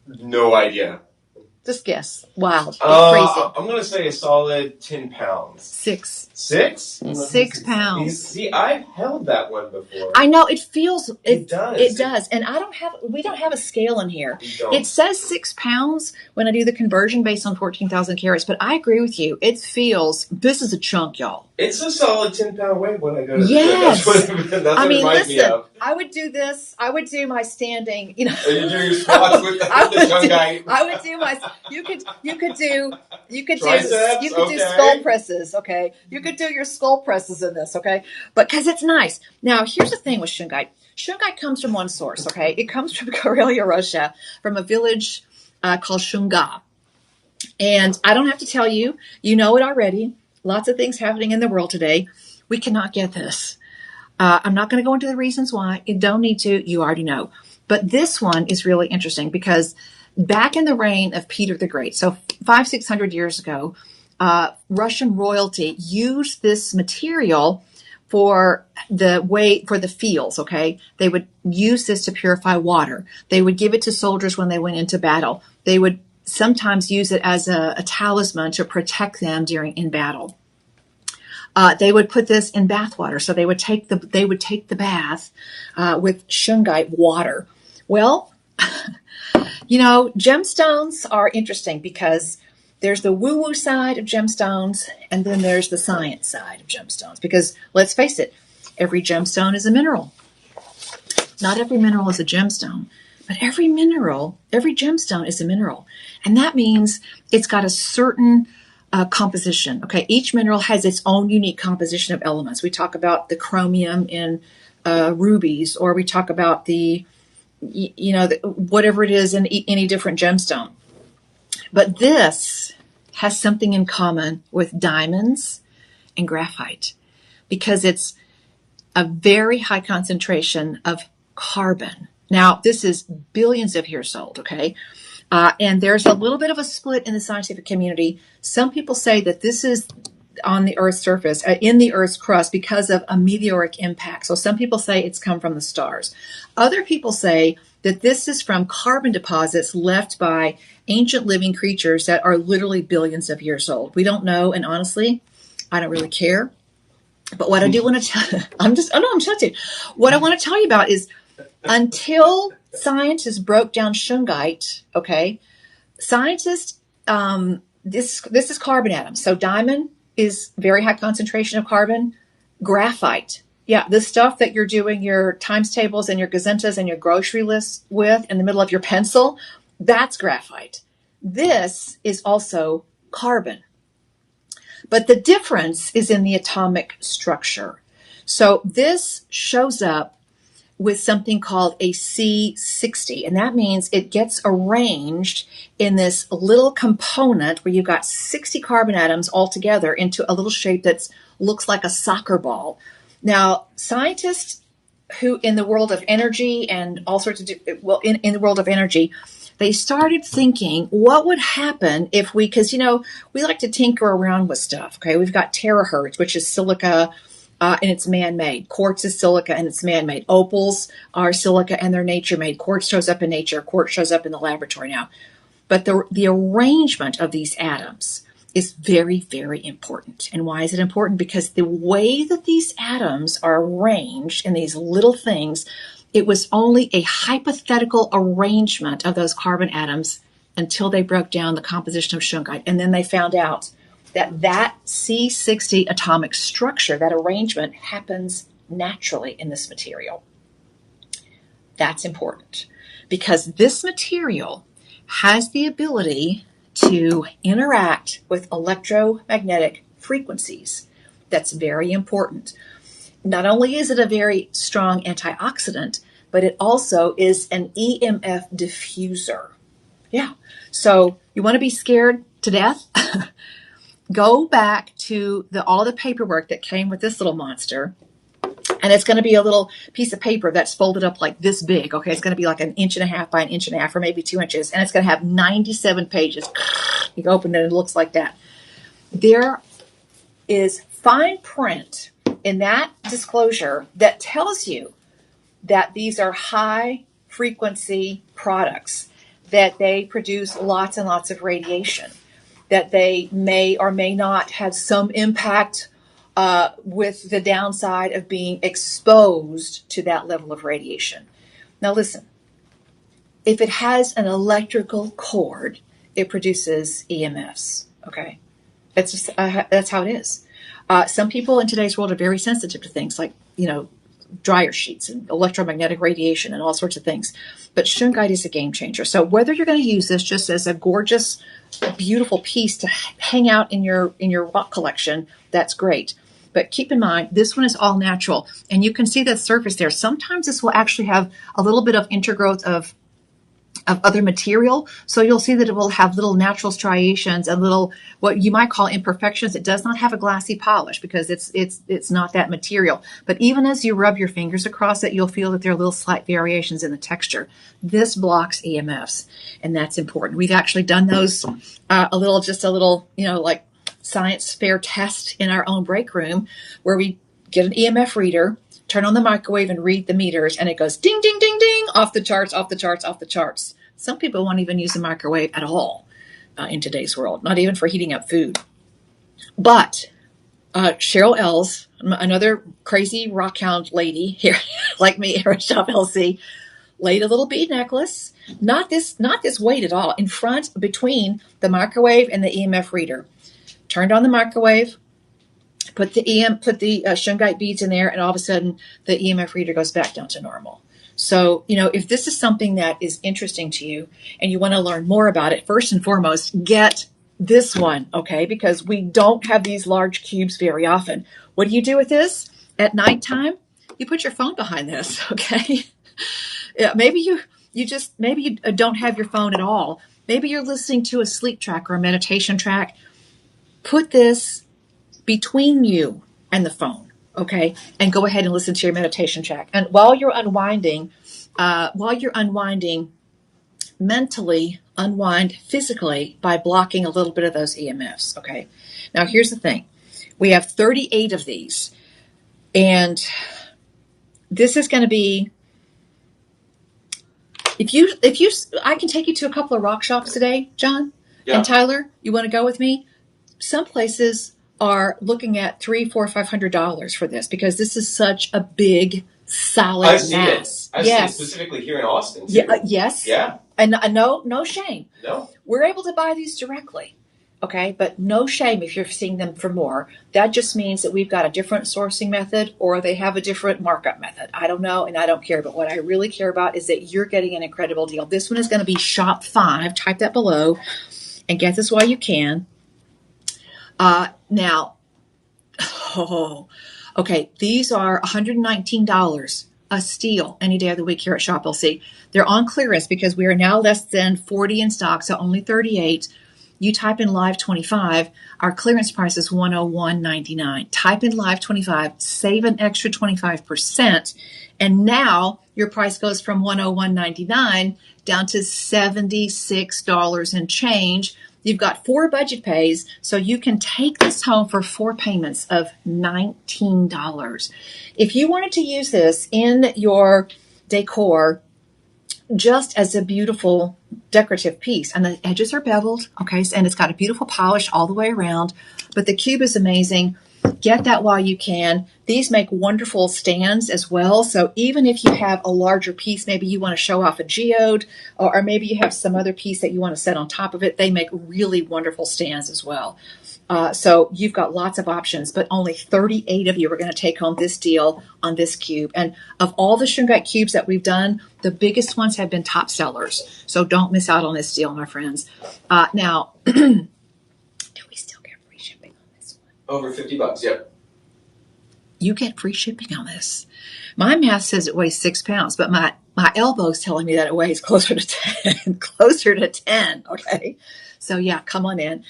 S2: No idea.
S1: Just guess. Wild. Crazy.
S2: I'm going to say a solid 10 pounds.
S1: 6.
S2: 6?
S1: 6 pounds.
S2: See, I've held that one before.
S1: I know it feels.
S2: It does.
S1: It does. And we don't have a scale in here.
S2: We don't.
S1: It says 6 pounds when I do the conversion based on 14,000 carats. But I agree with you. It feels. This is a chunk, y'all.
S2: It's a solid 10-pound weight when I go to the
S1: yes.
S2: gym. That's what it reminds me of.
S1: I would do this. I would do my standing.
S2: And you do your squats with the shungite.
S1: I would do my. You could do
S2: triceps,
S1: skull presses. Okay, you could do your skull presses in this. Okay, but because it's nice. Now here's the thing with shungite. Shungite comes from one source. Okay, it comes from Karelia, Russia, from a village called Shunga. And I don't have to tell you. You know it already. Lots of things happening in the world today. We cannot get this. I'm not going to go into the reasons why. You don't need to. You already know. But this one is really interesting because back in the reign of Peter the Great, so 500-600 years ago, Russian royalty used this material for the fields, okay? They would use this to purify water. They would give it to soldiers when they went into battle. They would sometimes use it as a talisman to protect them in battle. They would put this in bath water, so they would take the bath with shungite water. Well, gemstones are interesting because there's the woo-woo side of gemstones, and then there's the science side of gemstones. Because let's face it, every gemstone is a mineral. Not every mineral is a gemstone, but every gemstone is a mineral, and that means it's got a certain composition. Okay, each mineral has its own unique composition of elements. We talk about the chromium in rubies, or we talk about the whatever it is in any different gemstone. But this has something in common with diamonds and graphite because it's a very high concentration of carbon. Now, this is billions of years old, okay? And there's a little bit of a split in the scientific community. Some people say that this is on the Earth's surface, in the Earth's crust, because of a meteoric impact. So some people say it's come from the stars. Other people say that this is from carbon deposits left by ancient living creatures that are literally billions of years old. We don't know, and honestly, I don't really care. But what I do want to tell I'm telling you. What I want to tell you about is until scientists broke down shungite, okay, scientists, this is carbon atoms. So diamond, is very high concentration of carbon? Graphite. Yeah, the stuff that you're doing your times tables and your gazentas and your grocery lists with in the middle of your pencil, that's graphite. This is also carbon. But the difference is in the atomic structure. So this shows up with something called a C60, and that means it gets arranged in this little component where you've got 60 carbon atoms all together into a little shape that looks like a soccer ball. Now, scientists who in the world of energy and all sorts of, in the world of energy, they started thinking, what would happen if because, we like to tinker around with stuff, okay? We've got terahertz, which is silica, and it's man-made. Quartz is silica, and it's man-made. Opals are silica, and they're nature-made. Quartz shows up in nature. Quartz shows up in the laboratory now. But the arrangement of these atoms is very, very important. And why is it important? Because the way that these atoms are arranged in these little things, it was only a hypothetical arrangement of those carbon atoms until they broke down the composition of shungite. And then they found out that C60 atomic structure, that arrangement, happens naturally in this material. That's important because this material has the ability to interact with electromagnetic frequencies. That's very important. Not only is it a very strong antioxidant, but it also is an EMF diffuser. Yeah. So you want to be scared to death? Go back to all the paperwork that came with this little monster. And it's going to be a little piece of paper that's folded up like this big. Okay. It's going to be like 1.5 inches by 1.5 inches or maybe 2 inches. And it's going to have 97 pages. You open it and it looks like that. There is fine print in that disclosure that tells you that these are high frequency products, that they produce lots and lots of radiation, that they may or may not have some impact with the downside of being exposed to that level of radiation. Now listen, if it has an electrical cord, it produces EMFs, okay? It's just, that's how it is. Some people in today's world are very sensitive to things like, dryer sheets and electromagnetic radiation and all sorts of things. But shungite is a game changer. So whether you're going to use this just as a gorgeous, beautiful piece to hang out in your rock collection, that's great. But keep in mind, this one is all natural. And you can see the surface there. Sometimes this will actually have a little bit of intergrowth of other material. So you'll see that it will have little natural striations and little, what you might call imperfections. It does not have a glassy polish because it's not that material. But even as you rub your fingers across it, you'll feel that there are little slight variations in the texture. This blocks EMFs, and that's important. We've actually done those a little, like science fair test in our own break room where we get an EMF reader, turn on the microwave and read the meters, and it goes ding, ding, ding, ding, off the charts, off the charts, off the charts. Some people won't even use the microwave at all in today's world, not even for heating up food. But Cheryl Ells, another crazy rockhound lady here, like me, here at Shop LC, laid a little bead necklace, not this weight at all, in front between the microwave and the EMF reader. Turned on the microwave, put the shungite beads in there, and all of a sudden the EMF reader goes back down to normal. So, if this is something that is interesting to you and you want to learn more about it, first and foremost, get this one, okay? Because we don't have these large cubes very often. What do you do with this at nighttime? You put your phone behind this, okay? Yeah, maybe you don't have your phone at all. Maybe you're listening to a sleep track or a meditation track. Put this between you and the phone, okay? And go ahead and listen to your meditation track. And while you're unwinding, mentally unwind physically by blocking a little bit of those EMFs, okay? Now, here's the thing. We have 38 of these. And this is going to be, I can take you to a couple of rock shops today, John and Tyler. You want to go with me? Some places are looking at $300, $400, $500 for this because this is such a big, solid mass.
S2: I've seen it specifically here in Austin, too.
S1: Yeah, yes.
S2: Yeah.
S1: And no shame.
S2: No.
S1: We're able to buy these directly. Okay, but no shame if you're seeing them for more. That just means that we've got a different sourcing method or they have a different markup method. I don't know and I don't care. But what I really care about is that you're getting an incredible deal. This one is going to be shop 5. Type that below and get this while you can. Now, okay, these are $119 a steal any day of the week here at Shop LC. They're on clearance because we are now less than 40 in stock, so only 38. You type in Live 25, our clearance price is $101.99. Type in Live 25, save an extra 25%, and now your price goes from $101.99 down to $76 and change. You've got 4 budget pays, so you can take this home for 4 payments of $19. If you wanted to use this in your decor, just as a beautiful decorative piece, and the edges are beveled, okay, and it's got a beautiful polish all the way around, but the cube is amazing. Get that while you can. These make wonderful stands as well. So even if you have a larger piece, maybe you want to show off a geode, or maybe you have some other piece that you want to set on top of it, they make really wonderful stands as well. So you've got lots of options, but only 38 of you are going to take home this deal on this cube. And of all the shungite cubes that we've done, the biggest ones have been top sellers. So don't miss out on this deal, my friends. Now, do we still get free shipping on this one?
S2: Over $50, yep.
S1: You get free shipping on this. My math says it weighs 6 pounds, but my elbow's telling me that it weighs closer to 10, okay? So yeah, come on in.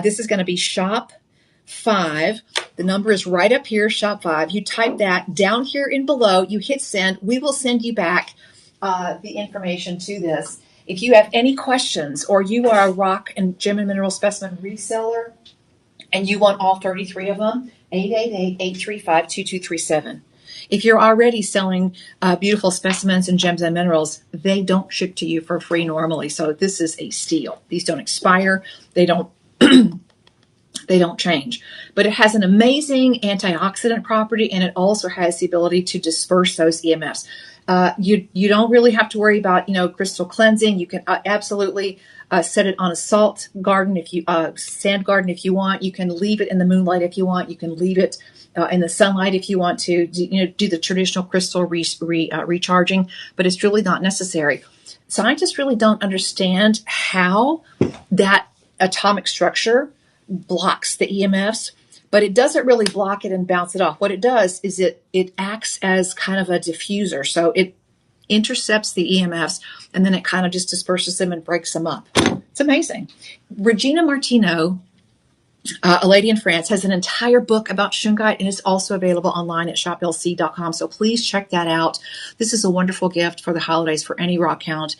S1: This is going to be shop 5. The number is right up here, shop 5. You type that down here in below, you hit send. We will send you back the information to this. If you have any questions or you are a rock and gem and mineral specimen reseller and you want all 33 of them, 888-835-2237. If you're already selling beautiful specimens and gems and minerals, they don't ship to you for free normally. So this is a steal. These don't expire. They don't they don't change. But it has an amazing antioxidant property, and it also has the ability to disperse those EMFs. You don't really have to worry about crystal cleansing. You can absolutely set it on a salt garden sand garden if you want. You can leave it in the moonlight if you want. You can leave it in the sunlight if you want to. Do the traditional crystal recharging, but it's really not necessary. Scientists really don't understand how that atomic structure blocks the EMFs, but it doesn't really block it and bounce it off. What it does is it acts as kind of a diffuser. So it intercepts the EMFs and then it kind of just disperses them and breaks them up. It's amazing. Regina Martino, a lady in France, has an entire book about shungite, and it's also available online at shoplc.com. So please check that out. This is a wonderful gift for the holidays for any rock hound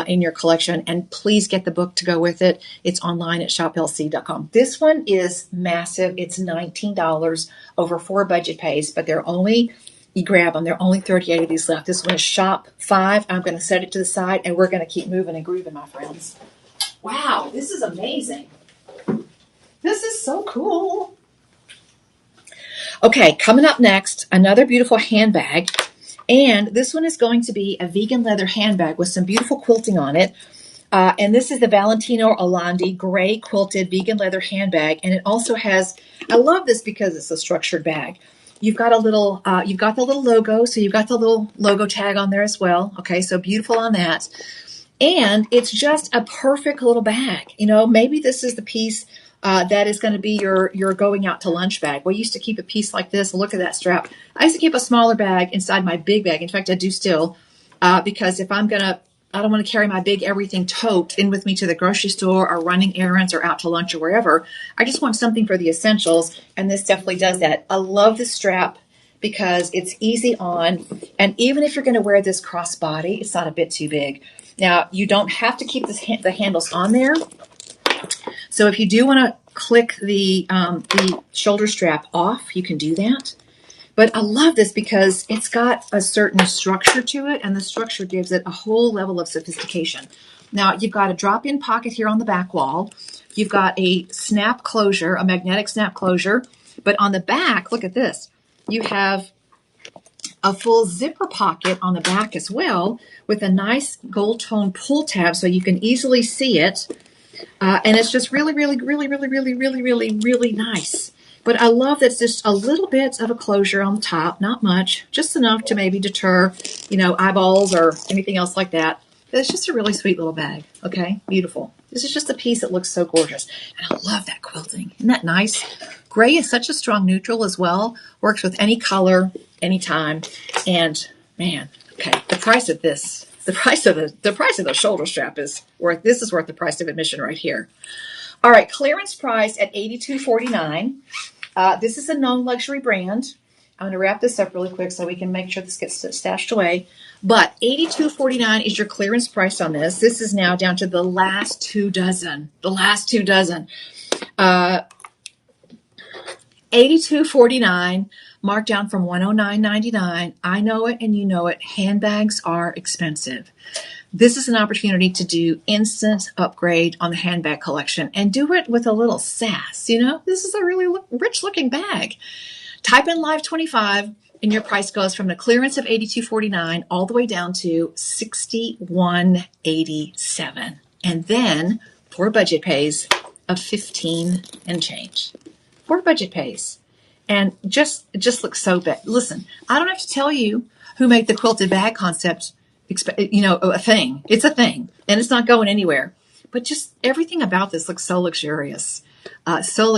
S1: in your collection. And please get the book to go with it. It's online at shoplc.com. This one is massive. It's $19 over 4 budget pays, but you grab them. There are only 38 of these left. This one is shop 5. I'm going to set it to the side, and we're going to keep moving and grooving, my friends. Wow, this is amazing. This is so cool. Okay, coming up next, another beautiful handbag. And this one is going to be a vegan leather handbag with some beautiful quilting on it. And this is the Valentino Alandi gray quilted vegan leather handbag. And it also has, I love this because it's a structured bag. You've got you've got the little logo. So you've got the little logo tag on there as well. Okay, so beautiful on that. And it's just a perfect little bag. Maybe this is the piece that is going to be your going out to lunch bag. We used to keep a piece like this. Look at that strap. I used to keep a smaller bag inside my big bag. In fact, I do still, because if I don't want to carry my big everything tote in with me to the grocery store or running errands or out to lunch or wherever. I just want something for the essentials, and this definitely does that. I love the strap because it's easy on, and even if you're going to wear this crossbody, it's not a bit too big. Now, you don't have to keep the handles on there. So if you do want to click the shoulder strap off, you can do that. But I love this because it's got a certain structure to it, and the structure gives it a whole level of sophistication. Now, you've got a drop-in pocket here on the back wall. You've got a snap closure, a magnetic snap closure. But on the back, look at this. You have a full zipper pocket on the back as well with a nice gold tone pull tab so you can easily see it. And it's just really, really, really, really, really, really, really, really nice. But I love that it's just a little bit of a closure on the top, not much, just enough to maybe deter, eyeballs or anything else like that. But it's just a really sweet little bag. Okay, beautiful. This is just a piece that looks so gorgeous. And I love that quilting. Isn't that nice? Gray is such a strong neutral as well. Works with any color, anytime. And man, okay, the price of this, the price of the shoulder strap is worth the price of admission right here. All right, clearance price at $82.49. This is a known luxury brand. I'm going to wrap this up really quick so we can make sure this gets stashed away. But $82.49 is your clearance price on this. This is now down to the last 2 dozen. The last 2 dozen. $82.49, marked down from $109.99. I know it and you know it. Handbags are expensive. This is an opportunity to do instant upgrade on the handbag collection and do it with a little sass. This is a really rich looking bag. Type in Live 25 and your price goes from the clearance of $82.49 all the way down to $61.87. And then poor budget pays of $15 and change. Poor budget pays. And it just looks so bad. Listen, I don't have to tell you who made the quilted bag concept a thing. It's a thing, and it's not going anywhere. But just everything about this looks so luxurious and so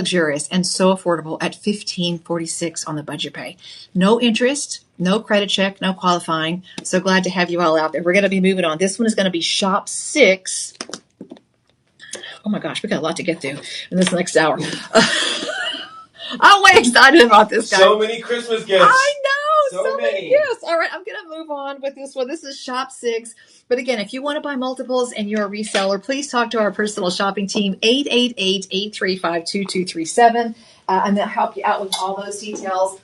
S1: affordable at $15.46 on the budget pay. No interest, no credit check, no qualifying. So glad to have you all out there. We're going to be moving on. This one is going to be Shop 6. Oh my gosh, we got a lot to get through in this next hour. I'm way excited about this, guys.
S2: So many Christmas gifts.
S1: I know. So
S2: many.
S1: Yes. All right. I'm going to move on with this one. This is Shop 6. But again, if you want to buy multiples and you're a reseller, please talk to our personal shopping team, 888-835-2237. And they'll help you out with all those details.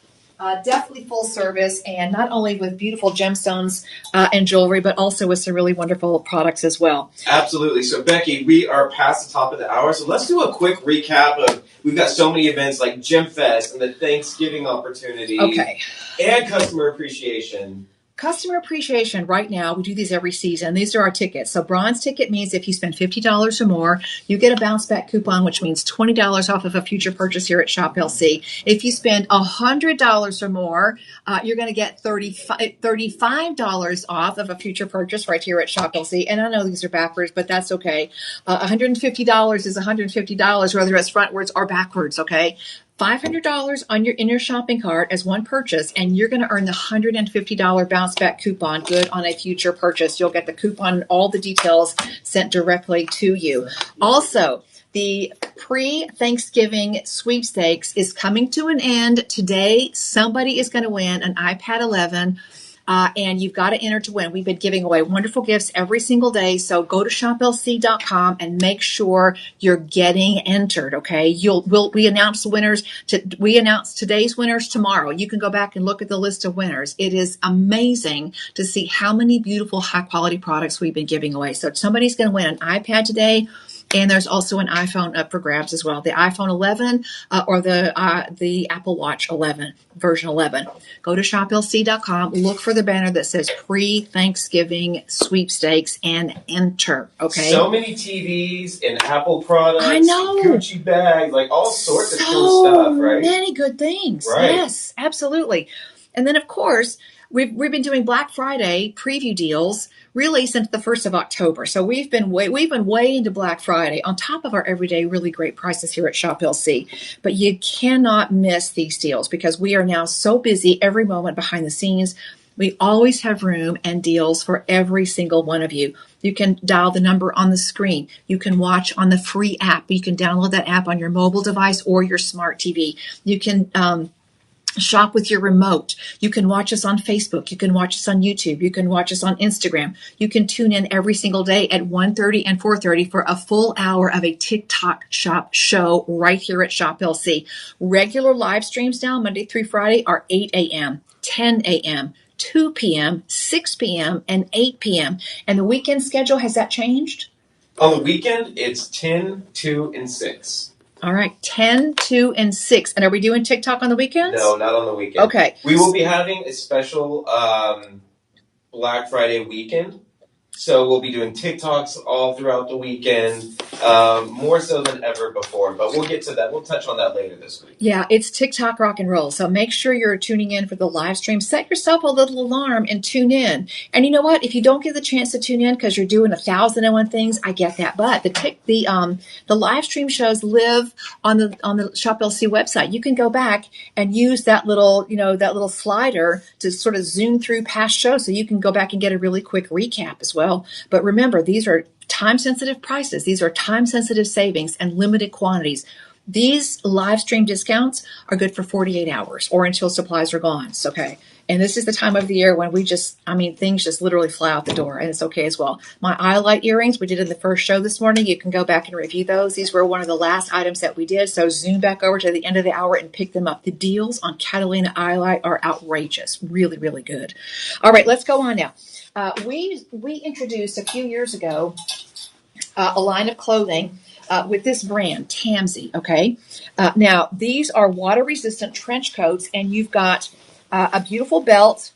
S1: Definitely full service, and not only with beautiful gemstones and jewelry, but also with some really wonderful products as well.
S2: Absolutely. So, Becky, we are past the top of the hour, so let's do a quick recap of, we've got so many events like Gem Fest and the Thanksgiving opportunity.
S1: Okay.
S2: And customer appreciation.
S1: Customer appreciation right now, we do these every season. These are our tickets. So bronze ticket means if you spend $50 or more, you get a bounce back coupon, which means $20 off of a future purchase here at Shop LC. If you spend $100 or more, you're going to get $35 off of a future purchase right here at Shop LC. And I know these are backwards, but that's okay. $150 is $150, whether it's frontwards or backwards, okay? $500 in your shopping cart as one purchase, and you're going to earn the $150 bounce back coupon good on a future purchase. You'll get the coupon and all the details sent directly to you. Also, the pre-Thanksgiving sweepstakes is coming to an end today. Somebody is going to win an iPad 11. And you've got to enter to win. We've been giving away wonderful gifts every single day. So go to shoplc.com and make sure you're getting entered. Okay. We announce the winners. We announce today's winners tomorrow. You can go back and look at the list of winners. It is amazing to see how many beautiful, high quality products we've been giving away. So somebody's going to win an iPad today. And there's also an iPhone up for grabs as well. The iPhone 11 or the Apple Watch 11, version 11. Go to shoplc.com, look for the banner that says pre-Thanksgiving sweepstakes, and enter, okay?
S2: So many TVs and Apple products.
S1: I know.
S2: Gucci bags, like all sorts of cool stuff, right?
S1: So many good things.
S2: Right.
S1: Yes, absolutely. And then, of course, we've been doing Black Friday preview deals really since the 1st of October. So we've been way into Black Friday on top of our everyday really great prices here at Shop LC. But you cannot miss these deals because we are now so busy every moment behind the scenes. We always have room and deals for every single one of you. You can dial the number on the screen. You can watch on the free app. You can download that app on your mobile device or your smart TV. You can shop with your remote. You can watch us on Facebook. You can watch us on YouTube. You can watch us on Instagram. You can tune in every single day at 1:30 and 4:30 for a full hour of a TikTok shop show right here at Shop LC. Regular live streams now, Monday through Friday, are 8 a.m., 10 a.m., 2 p.m., 6 p.m., and 8 p.m. And the weekend schedule, has that changed?
S2: On the weekend, it's 10, 2, and 6.
S1: All right, 10, 2, and 6. And are we doing TikTok on the weekends?
S2: No, not on the weekend.
S1: Okay.
S2: We will be having a special Black Friday weekend. So we'll be doing TikToks all throughout the weekend. more so than ever before. But we'll get to that. We'll touch on that later this week.
S1: Yeah, it's TikTok rock and roll. So make sure you're tuning in for the live stream. Set yourself a little alarm and tune in. And you know what? If you don't get the chance to tune in because you're doing 1,001 things, I get that. But the live stream shows live on the Shop LC website. You can go back and use that little slider to sort of zoom through past shows, so you can go back and get a really quick recap as well. But remember, these are time-sensitive prices. These are time-sensitive savings and limited quantities. These live stream discounts are good for 48 hours or until supplies are gone. It's okay. And this is the time of the year when things just literally fly out the door, and it's okay as well. My eyelight earrings we did in the first show this morning. You can go back and review those. These were one of the last items that we did. So zoom back over to the end of the hour and pick them up. The deals on Catalina eyelight are outrageous. Really, really good. All right, let's go on now. We introduced a few years ago a line of clothing with this brand, Tamsy, okay? Now, these are water-resistant trench coats, and you've got a beautiful belt,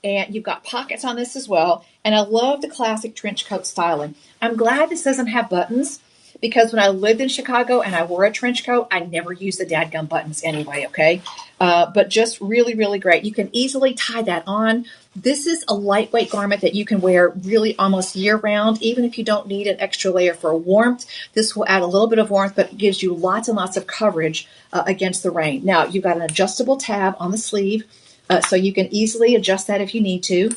S1: and you've got pockets on this as well. And I love the classic trench coat styling. I'm glad this doesn't have buttons, because when I lived in Chicago and I wore a trench coat, I never used the dadgum buttons anyway, okay? But just really, really great. You can easily tie that on. This is a lightweight garment that you can wear really almost year-round, even if you don't need an extra layer for warmth. This will add a little bit of warmth, but it gives you lots and lots of coverage against the rain. Now, you've got an adjustable tab on the sleeve, so you can easily adjust that if you need to.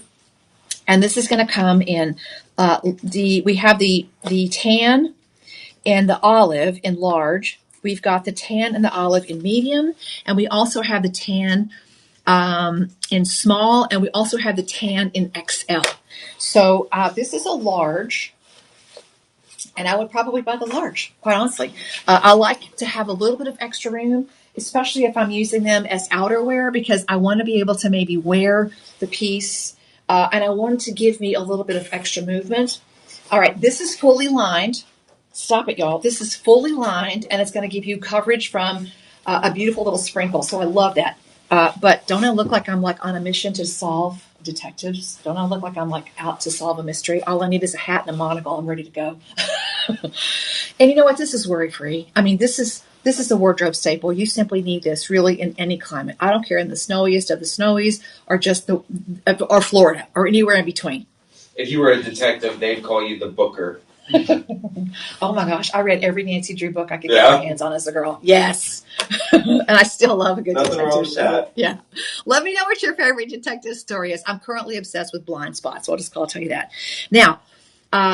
S1: And this is going to come in we have the tan and the olive in large. We've got the tan and the olive in medium, and we also have the tan in small, and we also have the tan in XL. So this is a large, and I would probably buy the large, quite honestly. I like to have a little bit of extra room, especially if I'm using them as outerwear, because I want to be able to maybe wear the piece, and I want it to give me a little bit of extra movement. All right, this is fully lined. Stop it, y'all. This is fully lined, and it's going to give you coverage from a beautiful little sprinkle. So I love that. But don't I look like I'm on a mission to solve detectives? Don't I look like I'm out to solve a mystery? All I need is a hat and a monocle. I'm ready to go. And you know what? This is worry-free. I mean, this is a wardrobe staple. You simply need this really in any climate. I don't care in the snowiest of the snowies or just or Florida or anywhere in between.
S2: If you were a detective, they'd call you the Booker.
S1: Oh my gosh, I read every Nancy Drew book I could get my hands on as a girl. Yes. And I still love a good detective show. That. Yeah. Let me know what your favorite detective story is. I'm currently obsessed with Blind Spots, so I'll tell you that. Now,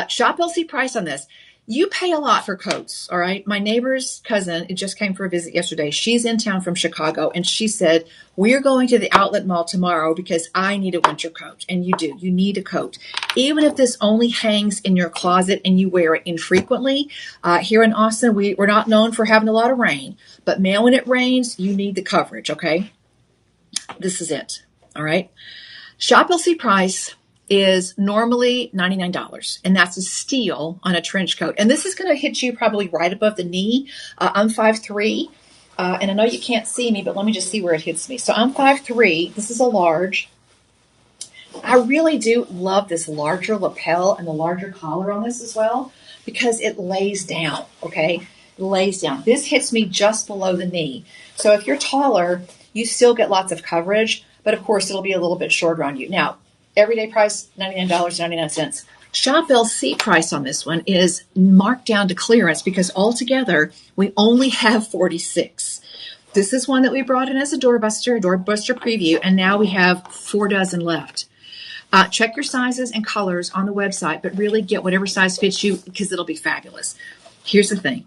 S1: shop LC price on this. You pay a lot for coats, all right? My neighbor's cousin, it just came for a visit yesterday. She's in town from Chicago, and she said, we're going to the outlet mall tomorrow because I need a winter coat. And you do. You need a coat. Even if this only hangs in your closet and you wear it infrequently, here in Austin, we're not known for having a lot of rain. But man, when it rains, you need the coverage, okay? This is it, all right? Shop LC price is normally $99, and that's a steal on a trench coat. And this is going to hit you probably right above the knee. I'm 5'3", and I know you can't see me, but let me just see where it hits me. So I'm 5'3". This is a large. I really do love this larger lapel and the larger collar on this as well, because it lays down, okay? It lays down. This hits me just below the knee. So if you're taller, you still get lots of coverage, but of course it'll be a little bit shorter on you. Now, everyday price, $99.99. Shop LC price on this one is marked down to clearance because altogether we only have 46. This is one that we brought in as a doorbuster preview, and now we have 4 dozen left. Check your sizes and colors on the website, but really get whatever size fits you because it'll be fabulous. Here's the thing.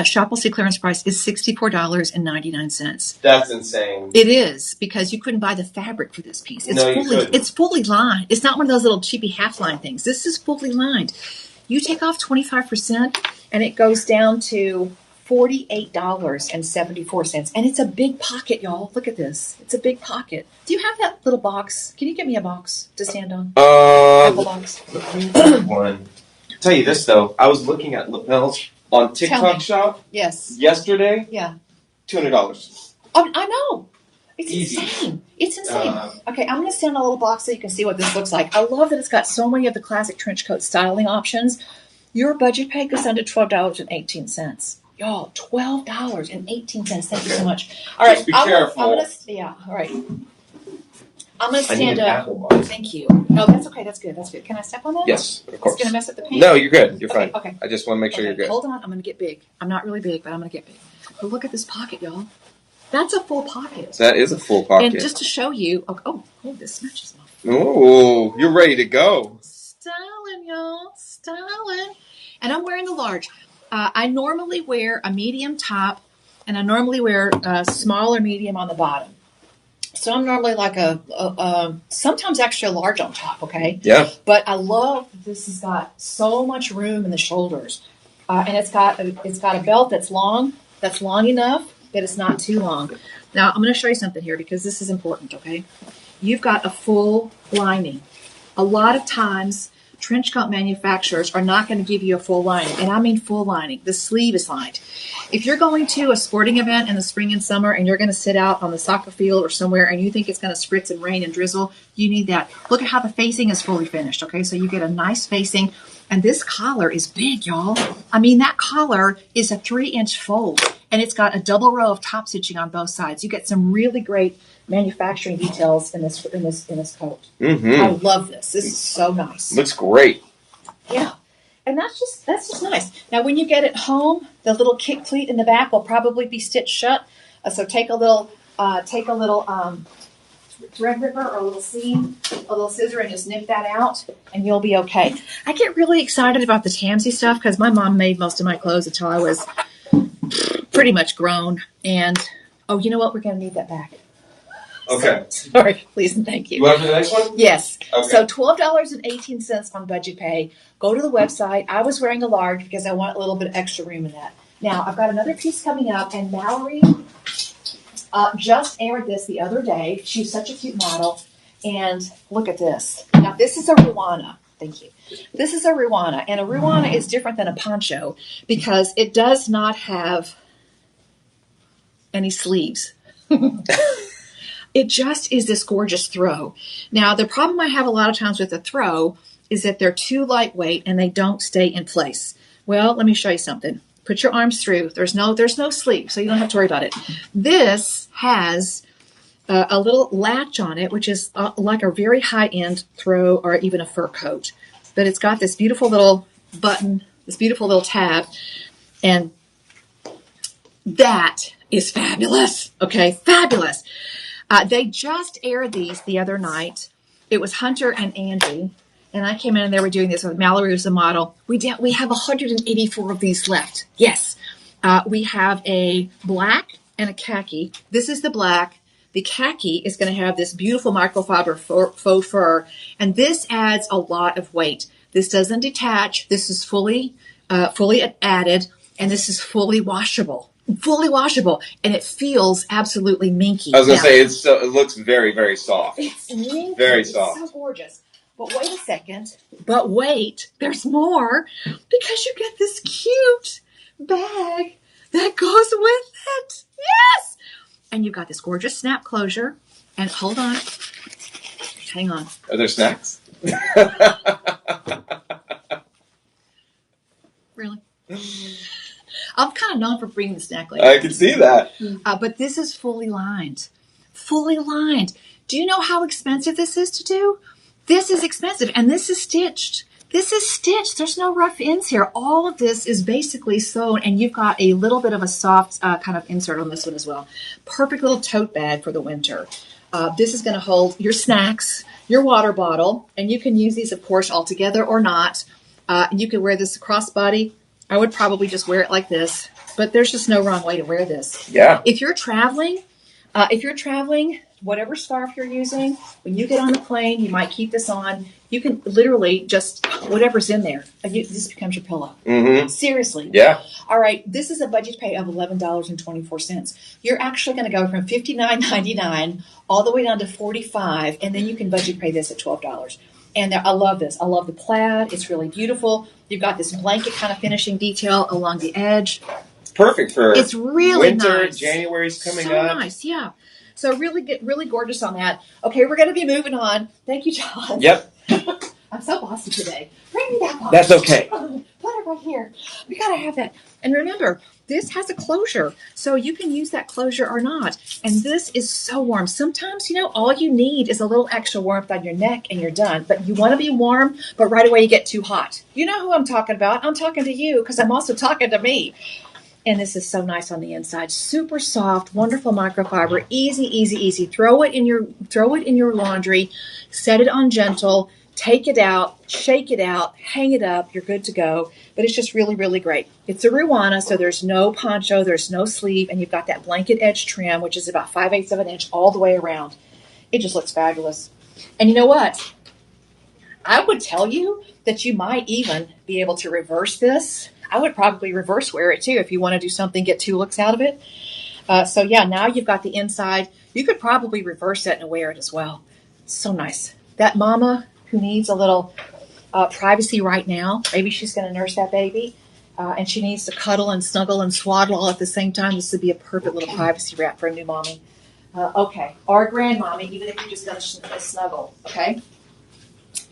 S1: Shop LC clearance price is $64.99.
S2: That's insane.
S1: It is, because you couldn't buy the fabric for this piece. It's fully lined. It's not one of those little cheapy half-line things. This is fully lined. You take off 25%, and it goes down to $48.74. And it's a big pocket, y'all. Look at this. It's a big pocket. Do you have that little box? Can you get me a box to stand on? Apple box.
S2: One. I'll tell you this, though. I was looking at lapels on TikTok Shop.
S1: Yes.
S2: Yesterday.
S1: Yeah.
S2: $200.
S1: Oh, I know. It's
S2: Easy.
S1: insane. It's insane. Okay, I'm going to stand on a little box so you can see what this looks like. I love that it's got so many of the classic trench coat styling options. Your budget pay goes down to $12.18. Y'all, $12.18. Thank you so much. All right,
S2: Just be careful.
S1: All right. I'm gonna stand
S2: an
S1: up.
S2: apple bar.
S1: Thank you. Oh, that's okay. That's good. Can I step on that?
S2: Yes, of course.
S1: It's gonna mess up the paint.
S2: No, you're good. You're fine.
S1: Okay.
S2: I just want to make sure you're good.
S1: Hold on. I'm gonna get big. I'm not really big, but I'm gonna get big. But look at this pocket, y'all. That's a full pocket.
S2: That is a full pocket.
S1: And just to show you, this matches my.
S2: Oh, you're ready to go.
S1: Styling, y'all. Styling. And I'm wearing the large. I normally wear a medium top, and I normally wear a small or medium on the bottom. So I'm normally like a sometimes extra large on top, okay?
S2: Yeah.
S1: But I love this has got so much room in the shoulders, and it's got a belt that's long enough that it's not too long. Now I'm going to show you something here because this is important, okay? You've got a full lining. A lot of times, trench coat manufacturers are not going to give you a full lining, and I mean full lining. The sleeve is lined. If you're going to a sporting event in the spring and summer and you're going to sit out on the soccer field or somewhere and you think it's going to spritz and rain and drizzle, you need that. Look at how the facing is fully finished, okay? So you get a nice facing, and this collar is big, y'all. I mean, that collar is a 3-inch fold, and it's got a double row of top stitching on both sides. You get some really great manufacturing details in this coat.
S2: Mm-hmm.
S1: I love this. This is so nice.
S2: Looks great.
S1: Yeah. And that's just nice. Now, when you get it home, the little kick pleat in the back will probably be stitched shut. So take a little thread ripper or a little seam, a little scissor, and just nip that out, and you'll be okay. I get really excited about the Tamsy stuff because my mom made most of my clothes until I was pretty much grown. And you know what? We're going to need that back.
S2: Okay.
S1: Sorry, please and thank you.
S2: You want to do the next one?
S1: Yes.
S2: Okay.
S1: So $12.18 on budget pay. Go to the website. I was wearing a large because I want a little bit of extra room in that. Now, I've got another piece coming up, and Mallory just aired this the other day. She's such a cute model. And look at this. Now, this is a Ruana. Thank you. This is a Ruana, and a Ruana is different than a poncho because it does not have any sleeves. It just is this gorgeous throw. Now, the problem I have a lot of times with the throw is that they're too lightweight and they don't stay in place. Well, let me show you something. Put your arms through. There's no sleeve, so you don't have to worry about it. This has a little latch on it, which is like a very high-end throw or even a fur coat. But it's got this beautiful little button, this beautiful little tab, and that is fabulous. Okay, fabulous. They just aired these the other night. It was Hunter and Andy, and I came in and they were doing this with Mallory as the model. We have 184 of these left. Yes. We have a black and a khaki. This is the black. The khaki is going to have this beautiful microfiber faux fur, and this adds a lot of weight. This doesn't detach. This is fully added, and this is fully washable. Fully washable, and it feels absolutely minky.
S2: I was going to say, it looks very, very soft.
S1: It's minky.
S2: Very soft.
S1: It's so gorgeous. But wait a second. But wait, there's more, because you get this cute bag that goes with it. Yes! And you've got this gorgeous snap closure. And hold on. Hang on.
S2: Are there snacks?
S1: Really? I'm kind of known for bringing the snack later.
S2: I can see that.
S1: But this is fully lined. Fully lined. Do you know how expensive this is to do? This is expensive, and this is stitched. This is stitched. There's no rough ends here. All of this is basically sewn, and you've got a little bit of a soft kind of insert on this one as well. Perfect little tote bag for the winter. This is going to hold your snacks, your water bottle, and you can use these, of course, all together or not. You can wear this crossbody. I would probably just wear it like this, but there's just no wrong way to wear this.
S2: Yeah.
S1: If you're traveling, whatever scarf you're using, when you get on the plane, you might keep this on. You can literally just, whatever's in there, this becomes your pillow.
S2: Mm-hmm.
S1: Seriously.
S2: Yeah.
S1: All right, this is a budget pay of $11.24. You're actually going to go from $59.99 all the way down to $45, and then you can budget pay this at $12. And I love this. I love the plaid. It's really beautiful. You've got this blanket kind of finishing detail along the edge.
S2: It's perfect for
S1: it's really
S2: winter.
S1: Nice.
S2: January's coming
S1: so
S2: up.
S1: Nice, yeah. So really gorgeous on that. Okay, we're going to be moving on. Thank you, John.
S2: Yep.
S1: I'm so bossy today. Bring me that box.
S2: That's okay.
S1: Put it got to have that. And remember, this has a closure, so you can use that closure or not. And this is so warm. Sometimes, all you need is a little extra warmth on your neck and you're done. But you want to be warm, but right away you get too hot. You know who I'm talking about. I'm talking to you because I'm also talking to me. And this is so nice on the inside. Super soft, wonderful microfiber. Easy, easy, easy. Throw it in your laundry. Set it on gentle. Take it out, shake it out, hang it up. You're good to go. But it's just really, really great. It's a Ruana, so there's no poncho, there's no sleeve, and you've got that blanket edge trim, which is about 5/8 of an inch all the way around. It just looks fabulous. And you know what? I would tell you that you might even be able to reverse this. I would probably reverse wear it too if you want to do something, get 2 looks out of it. So yeah, now you've got the inside. You could probably reverse it and wear it as well. So nice. That mama who needs a little privacy right now, maybe she's going to nurse that baby, and she needs to cuddle and snuggle and swaddle all at the same time. This would be a perfect little privacy wrap for a new mommy. Okay, or a grandmommy, even if you're just going to snuggle, okay?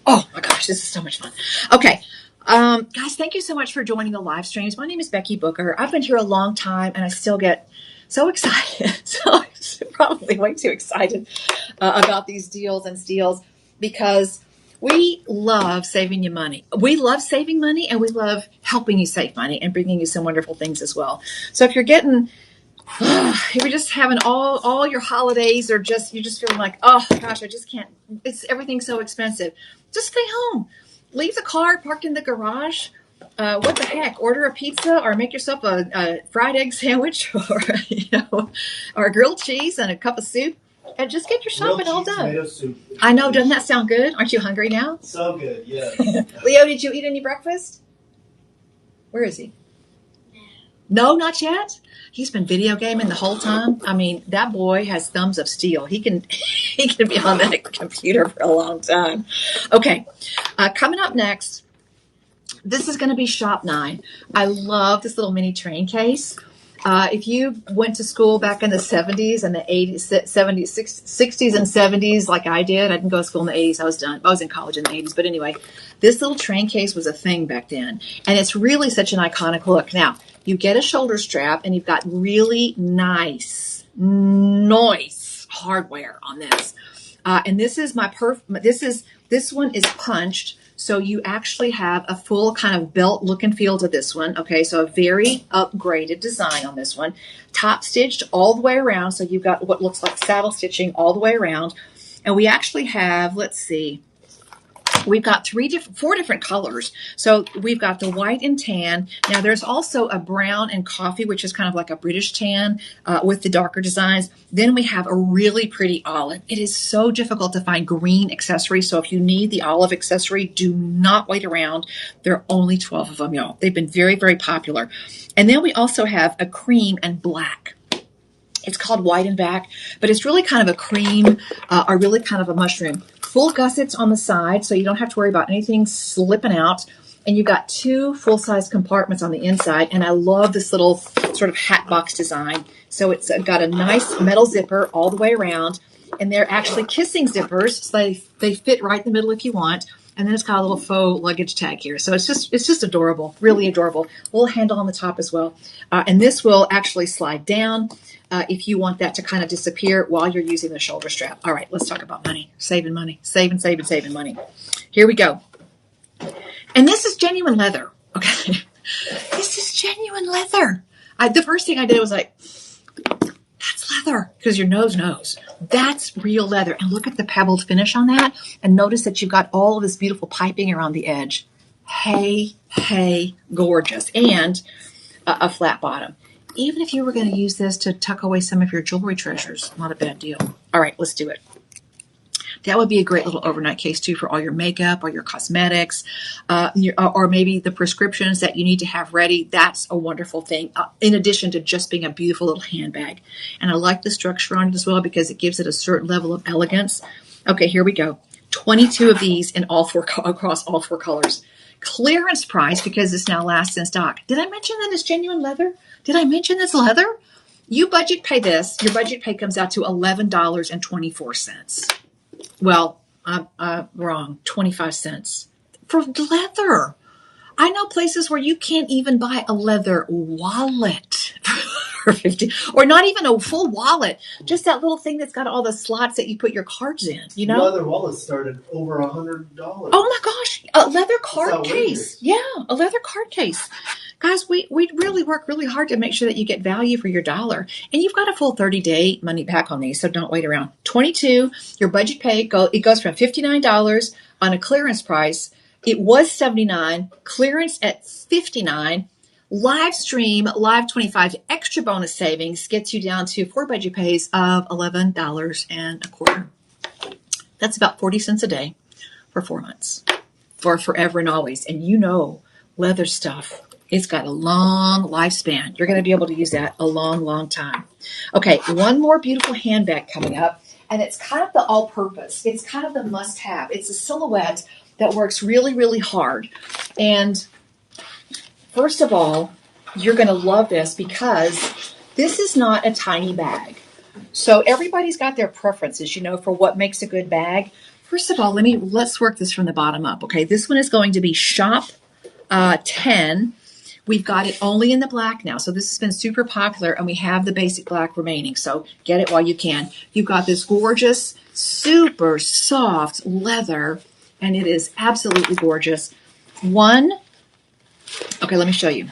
S1: Oh my gosh, this is so much fun. Okay. Guys, thank you so much for joining the live streams. My name is Becky Booker. I've been here a long time, and I still get so excited, so probably way too excited about these deals and steals because we love saving you money. We love saving money, and we love helping you save money and bringing you some wonderful things as well. So if you're if you're just having all your holidays, or you're just feeling like, oh gosh, I just can't. Everything's so expensive. Just stay home. Leave the car parked in the garage. What the heck? Order a pizza or make yourself a fried egg sandwich, or a grilled cheese and a cup of soup, and just get your shopping all done. Tomato soup. I know. Doesn't that sound good? Aren't you hungry now?
S3: So good. Yeah.
S1: Leo, did you eat any breakfast? Where is he? No, not yet. He's been video gaming the whole time. I mean, that boy has thumbs of steel. He can be on that computer for a long time. Okay, coming up next, this is going to be Shop 9. I love this little mini train case. If you went to school back in the 70s and the 80s, 70s, 60s and 70s, like I did, I didn't go to school in the 80s. I was in college in the 80s. But anyway, this little train case was a thing back then. And it's really such an iconic look. Now, you get a shoulder strap, and you've got really nice hardware on this. And this is this one is punched. So you actually have a full kind of belt look and feel to this one. Okay, so a very upgraded design on this one. Top stitched all the way around. So you've got what looks like saddle stitching all the way around. And we actually have, let's see, we've got four different colors. So we've got the white and tan. Now there's also a brown and coffee, which is kind of like a British tan with the darker designs. Then we have a really pretty olive. It is so difficult to find green accessories. So if you need the olive accessory, do not wait around. There are only 12 of them, y'all. They've been very, very popular. And then we also have a cream and black. It's called white and back, but it's really kind of a cream or really kind of a mushroom. Full gussets on the side, so you don't have to worry about anything slipping out. And you've got 2 full-size compartments on the inside. And I love this little sort of hat box design. So it's got a nice metal zipper all the way around. And they're actually kissing zippers, so they fit right in the middle if you want. And then it's got a little faux luggage tag here. So it's just adorable, really adorable. A little handle on the top as well. And this will actually slide down if you want that to kind of disappear while you're using the shoulder strap. All right, let's talk about money. Saving money. Saving money. Here we go. And this is genuine leather. Okay. This is genuine leather. The first thing I did was like, that's leather, because your nose knows. That's real leather. And look at the pebbled finish on that. And notice that you've got all of this beautiful piping around the edge. Hey, gorgeous. And a flat bottom. Even if you were going to use this to tuck away some of your jewelry treasures, not a bad deal. All right, let's do it. That would be a great little overnight case, too, for all your makeup or your cosmetics, or maybe the prescriptions that you need to have ready. That's a wonderful thing, in addition to just being a beautiful little handbag. And I like the structure on it as well because it gives it a certain level of elegance. Okay, here we go. 22 of these in across all 4 colors. Clearance price because it's now last in stock. Did I mention that it's genuine leather? Did I mention it's leather? You budget pay this. Your budget pay comes out to $11.24. Well, I'm wrong. 25 cents for leather. I know places where you can't even buy a leather wallet for 50, or not even a full wallet, just that little thing that's got all the slots that you put your cards in, you know?
S3: Leather wallets started over $100.
S1: Oh my gosh, a leather card case. Yeah, a leather card case. Guys, we really work really hard to make sure that you get value for your dollar. And you've got a full 30-day money back on these, so don't wait around. 22, your budget pay, it goes from $59 on a clearance price. It was $79, clearance at $59. Live stream, live 25 extra bonus savings gets you down to 4 budget pays of $11 and a quarter. That's about 40 cents a day for 4 months, for forever and always. And you know, leather stuff, it's got a long lifespan. You're going to be able to use that a long, long time. Okay, one more beautiful handbag coming up, and it's kind of the all-purpose. It's kind of the must-have. It's a silhouette that works really, really hard. And first of all, you're going to love this because this is not a tiny bag. So everybody's got their preferences, you know, for what makes a good bag. First of all, let's work this from the bottom up. Okay, this one is going to be Shop 10. We've got it only in the black now. So this has been super popular, and we have the basic black remaining. So get it while you can. You've got this gorgeous, super soft leather, and it is absolutely gorgeous. Okay, let me show you.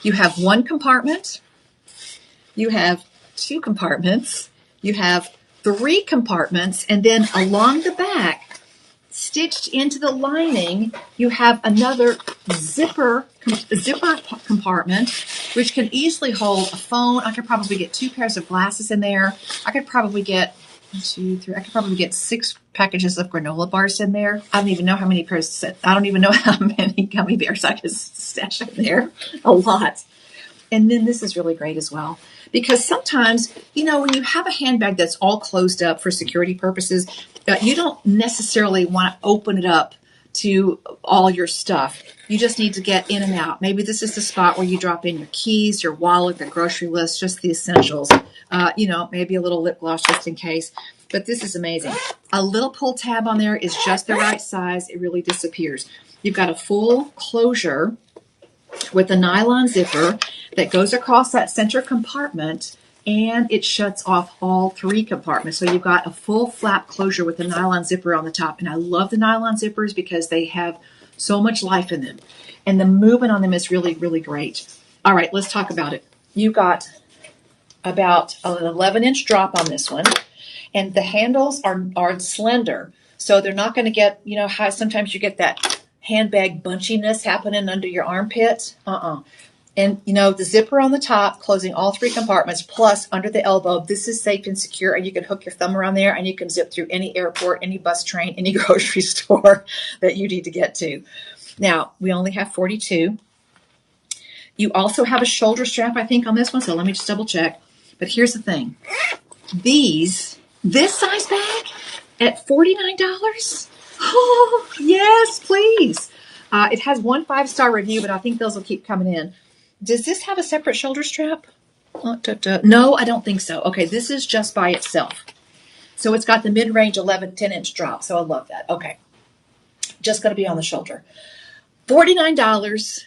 S1: You have one compartment. You have 2 compartments. You have 3 compartments, and then along the back, stitched into the lining, you have another zipper compartment, which can easily hold a phone. I could probably get 2 pairs of glasses in there. I could probably get 1, 2, 3. I could probably get 6 packages of granola bars in there. I don't even know how many pairs. I don't even know how many gummy bears I could stash in there. A lot. And then this is really great as well. Because sometimes, you know, when you have a handbag that's all closed up for security purposes, you don't necessarily want to open it up to all your stuff. You just need to get in and out. Maybe this is the spot where you drop in your keys, your wallet, the grocery list, just the essentials. You know, maybe a little lip gloss just in case. But this is amazing. A little pull tab on there is just the right size. It really disappears. You've got a full closure with a nylon zipper that goes across that center compartment, and it shuts off all 3 compartments. So you've got a full flap closure with a nylon zipper on the top. And I love the nylon zippers because they have so much life in them. And the movement on them is really, really great. All right, let's talk about it. You've got about an 11-inch drop on this one. And the handles are slender. So they're not going to get, you know, how sometimes you get that handbag bunchiness happening under your armpit. And, you know, the zipper on the top, closing all 3 compartments, plus under the elbow, this is safe and secure, and you can hook your thumb around there, and you can zip through any airport, any bus, train, any grocery store that you need to get to. Now, we only have 42. You also have a shoulder strap, I think, on this one, so let me just double check. But here's the thing. This size bag at $49? Oh, yes, please. It has 1 5-star review, but I think those will keep coming in. Does this have a separate shoulder strap? No, I don't think so. Okay, this is just by itself. So it's got the mid-range 10-inch drop, so I love that. Okay, just going to be on the shoulder. $49.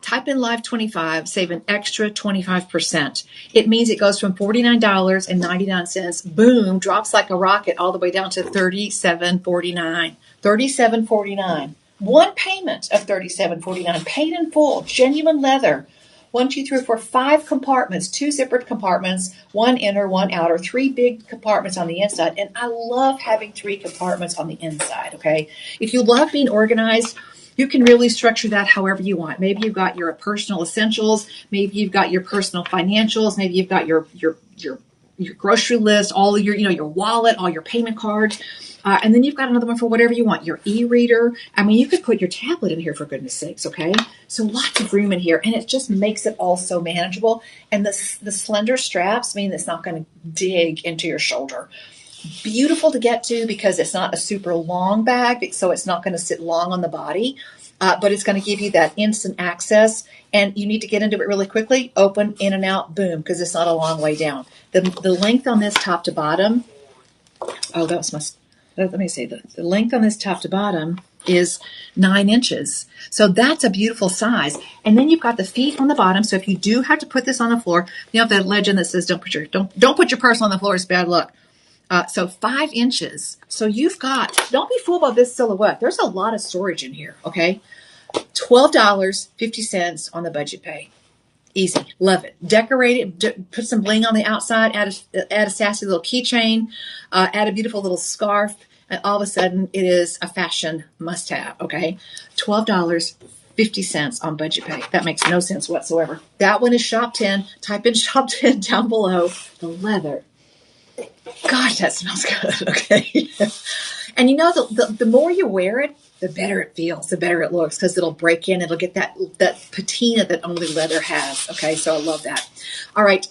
S1: Type in Live 25, save an extra 25%. It means it goes from $49.99, boom, drops like a rocket all the way down to $37.49. $37.49. 1 payment of $37.49, paid in full, genuine leather. 1, 2, 3, 4, 5 compartments, 2 zippered compartments, 1 inner, 1 outer, 3 big compartments on the inside. And I love having 3 compartments on the inside, okay? If you love being organized, you can really structure that however you want. Maybe you've got your personal essentials. Maybe you've got your personal financials. Maybe you've got your grocery list, all your, your wallet, all your payment cards. And then you've got another one for whatever you want, your e-reader. I mean, you could put your tablet in here, for goodness sakes, okay? So lots of room in here, and it just makes it all so manageable. And the slender straps mean it's not going to dig into your shoulder. Beautiful to get to because it's not a super long bag, so it's not going to sit long on the body, but it's going to give you that instant access. And you need to get into it really quickly, open, in and out, boom, because it's not a long way down. The length on this top to bottom, let me see, the length on this top to bottom is 9 inches. So that's a beautiful size. And then you've got the feet on the bottom. So if you do have to put this on the floor, you have that legend that says, don't put your purse on the floor. It's bad luck. So 5 inches. So you've got, don't be fooled by this silhouette. There's a lot of storage in here. Okay. $12.50 on the budget pay. Easy. Love it. Decorate it. Put some bling on the outside. Add a sassy little keychain. Add a beautiful little scarf. And all of a sudden, it is a fashion must-have. Okay, $12.50 on budget pay. That makes no sense whatsoever. That one is shop 10. Type in shop 10 down below. The leather. Gosh, that smells good. Okay, and you know the more you wear it, the better it feels, the better it looks, because it'll break in. It'll get that patina that only leather has. Okay, so I love that. All right,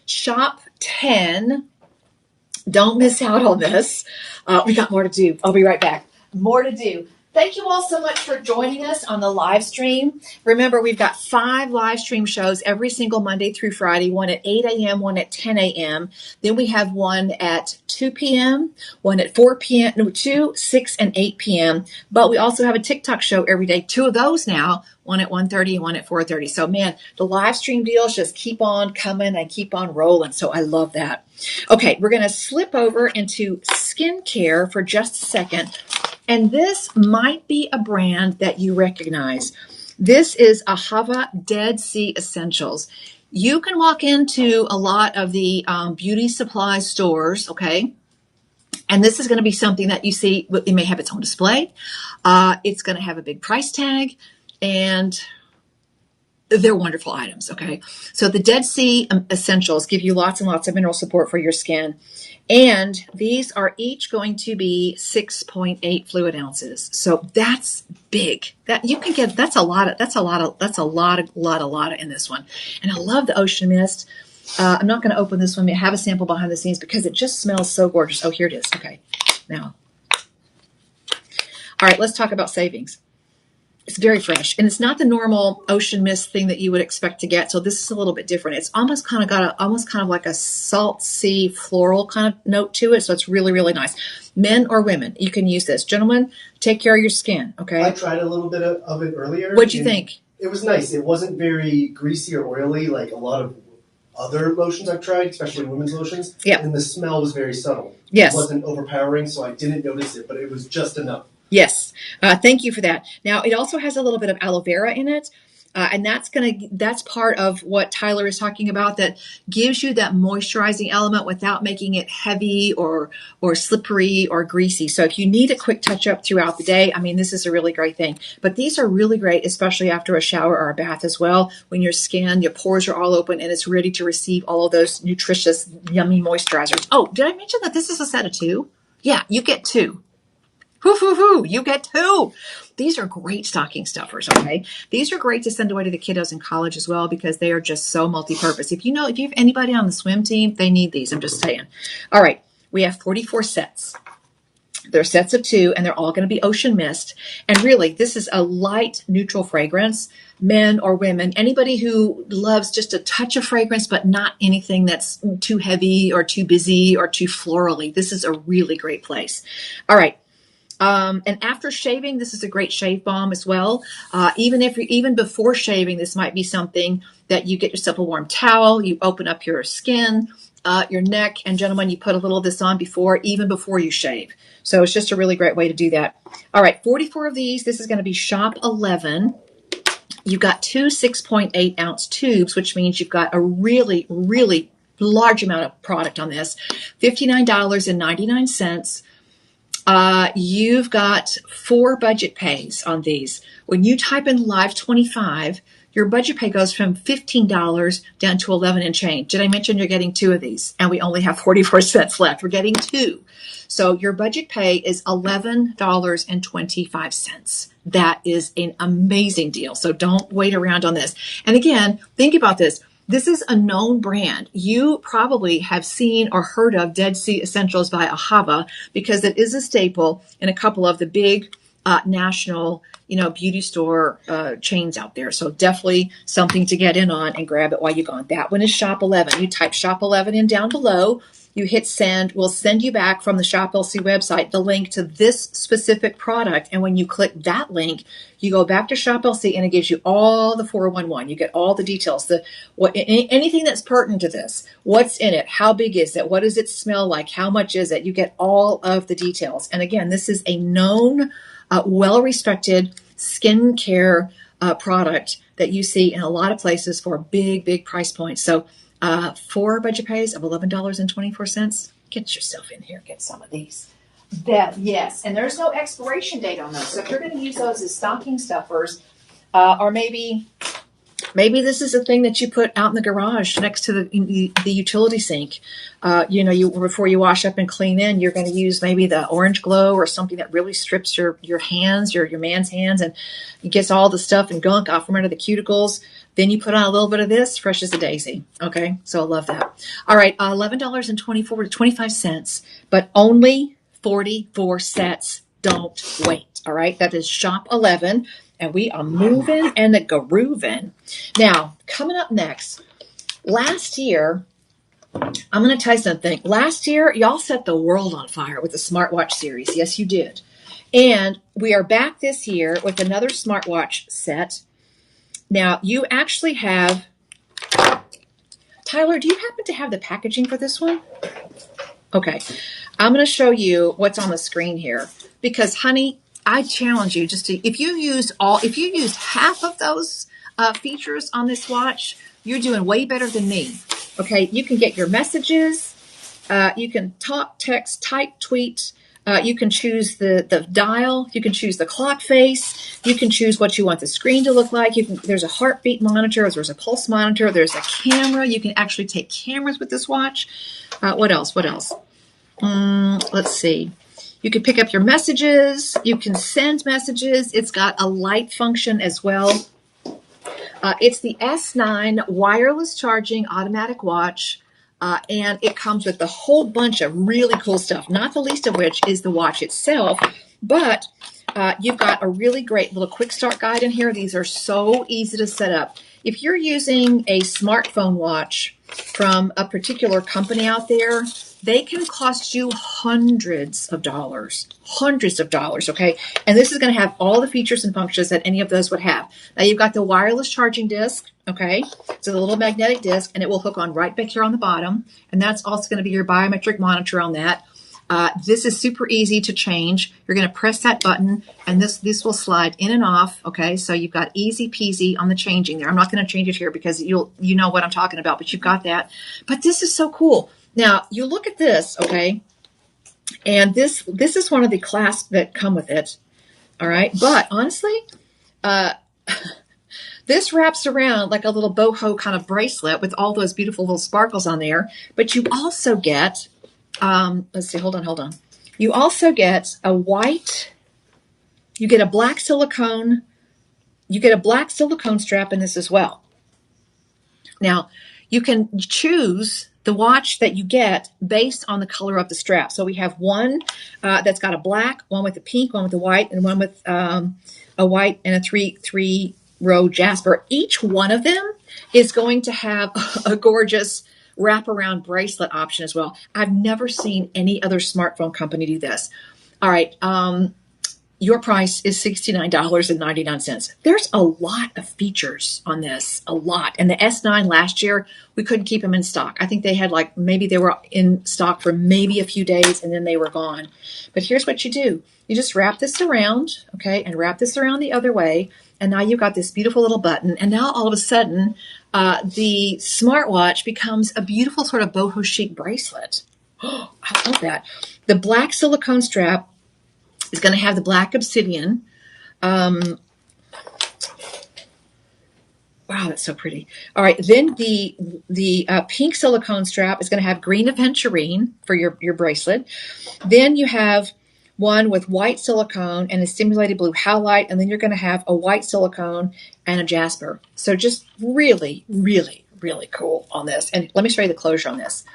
S1: shop 10. Don't miss out on this. We got more to do. I'll be right back. More to do. Thank you all so much for joining us on the live stream. Remember, we've got 5 live stream shows every single Monday through Friday, one at 8 a.m., one at 10 a.m. Then we have one at 2 p.m., one at 4 p.m., no, 2, 6, and 8 p.m. But we also have a TikTok show every day, 2 of those now, one at 1:30 and one at 4:30. So, man, the live stream deals just keep on coming and keep on rolling. So I love that. Okay, we're going to slip over into skincare for just a second. And this might be a brand that you recognize. This is Ahava Dead Sea Essentials. You can walk into a lot of the beauty supply stores, okay? And this is going to be something that you see. It may have its own display. It's going to have a big price tag. And they're wonderful items, okay? So the Dead Sea Essentials give you lots and lots of mineral support for your skin. And these are each going to be 6.8 fluid ounces. So that's big. That you can get, that's a lot in this one. And I love the ocean mist. I'm not going to open this one. I have a sample behind the scenes because it just smells so gorgeous. Oh, here it is. Okay. Now. All right, let's talk about savings. It's very fresh, and it's not the normal ocean mist thing that you would expect to get. So this is a little bit different. It's almost kind of like a salt sea floral kind of note to it. So it's really, really nice. Men or women, you can use this. Gentlemen, take care of your skin. Okay.
S3: I tried a little bit of it earlier.
S1: What'd you think?
S3: It was nice. It wasn't very greasy or oily like a lot of other lotions I've tried, especially women's lotions.
S1: Yeah.
S3: And the smell was very subtle.
S1: Yes.
S3: It wasn't overpowering, so I didn't notice it, but it was just enough.
S1: Yes. Thank you for that. Now, it also has a little bit of aloe vera in it. And that's part of what Tyler is talking about, that gives you that moisturizing element without making it heavy or slippery or greasy. So if you need a quick touch up throughout the day, I mean, this is a really great thing. But these are really great, especially after a shower or a bath as well, when your skin, your pores are all open and it's ready to receive all of those nutritious, yummy moisturizers. Oh, did I mention that this is a set of 2? Yeah, you get 2. You get 2. These are great stocking stuffers, okay? These are great to send away to the kiddos in college as well because they are just so multi-purpose. If you have anybody on the swim team, they need these. I'm just saying. All right, we have 44 sets. They're sets of 2, and they're all going to be ocean mist. And really, this is a light, neutral fragrance. Men or women, anybody who loves just a touch of fragrance, but not anything that's too heavy or too busy or too florally. This is a really great place. All right. And after shaving, this is a great shave balm as well. Even before shaving, this might be something that you get yourself a warm towel, you open up your skin, your neck, and gentlemen, you put a little of this on even before you shave. So it's just a really great way to do that. All right, 44 of these. This is going to be shop 11. You've got 2 6.8 ounce tubes, which means you've got a really, really large amount of product on this. $59.99. You've got 4 budget pays on these. When you type in Live 25, your budget pay goes from $15 down to $11 and change. Did I mention you're getting 2 of these? And we only have 44 cents left. We're getting 2. So your budget pay is $11.25. That is an amazing deal. So don't wait around on this. And again, think about this. This is a known brand. You probably have seen or heard of Dead Sea Essentials by Ahava because it is a staple in a couple of the big national, beauty store chains out there. So definitely something to get in on and grab it while you're gone. That one is shop 11. You type shop 11 in down below. You hit send. We'll send you back from the Shop LC website the link to this specific product. And when you click that link, you go back to Shop LC and it gives you all the 411. You get all the details, anything that's pertinent to this. What's in it? How big is it? What does it smell like? How much is it? You get all of the details. And again, this is a known, well-respected skincare product that you see in a lot of places for big, big price points. So 4 budget pays of $11.24. Get yourself in here, get some of these. Yes, and there's no expiration date on those. So if you're going to use those as stocking stuffers, or maybe this is a thing that you put out in the garage next to the utility sink. Before you wash up and clean in, you're going to use maybe the Orange Glow or something that really strips your hands, your man's hands, and gets all the stuff and gunk off from under the cuticles. Then you put on a little bit of this, fresh as a daisy. Okay, so I love that. All right, $11.25, but only 44 sets. Don't wait. All right, that is Shop 11. And we are moving and the grooving. Now, coming up next, last year, I'm going to tell you something. Last year, y'all set the world on fire with the smartwatch series. Yes, you did. And we are back this year with another smartwatch set. Now, you actually have, Tyler, do you happen to have the packaging for this one? Okay. I'm going to show you what's on the screen here because, honey, I challenge you if you used half of those features on this watch, you're doing way better than me. Okay, you can get your messages, you can talk, text, type, tweet. You can choose the dial. You can choose the clock face. You can choose what you want the screen to look like. There's a heartbeat monitor. There's a pulse monitor. There's a camera. You can actually take cameras with this watch. What else? Let's see. You can pick up your messages. You can send messages. It's got a light function as well. It's the S9 wireless charging automatic watch. And it comes with a whole bunch of really cool stuff, not the least of which is the watch itself. But you've got a really great little quick start guide in here. These are so easy to set up. If you're using a smartphone watch from a particular company out there, they can cost you hundreds of dollars, okay? And this is going to have all the features and functions that any of those would have. Now, you've got the wireless charging disc, okay? So the little magnetic disc, and it will hook on right back here on the bottom, and that's also going to be your biometric monitor on that. This is super easy to change. You're going to press that button, and this will slide in and off, okay? So you've got easy peasy on the changing there. I'm not going to change it here because you know what I'm talking about, but you've got that. But this is so cool. Now, you look at this, okay, and this is one of the clasps that come with it, all right? But honestly, this wraps around like a little boho kind of bracelet with all those beautiful little sparkles on there. But you also get, let's see, hold on. You also get a black silicone strap in this as well. Now, you can choose the watch that you get based on the color of the strap. So we have one that's got a black, one with a pink, one with a white, and one with a white and a three-row jasper. Each one of them is going to have a gorgeous wraparound bracelet option as well. I've never seen any other smartphone company do this. All right. Your price is $69.99. There's a lot of features on this, a lot. And the S9 last year, we couldn't keep them in stock. I think they had maybe they were in stock for maybe a few days and then they were gone. But here's what you do. You just wrap this around, okay, and wrap this around the other way. And now you've got this beautiful little button. And now all of a sudden, the smartwatch becomes a beautiful sort of boho chic bracelet. Oh, I love that. The black silicone strap is going to have the black obsidian. Wow, that's so pretty. All right, then the pink silicone strap is going to have green aventurine for your bracelet. Then you have one with white silicone and a stimulated blue howlite, and then you're going to have a white silicone and a jasper. So just really, really, really cool on this. And let me show you the closure on this.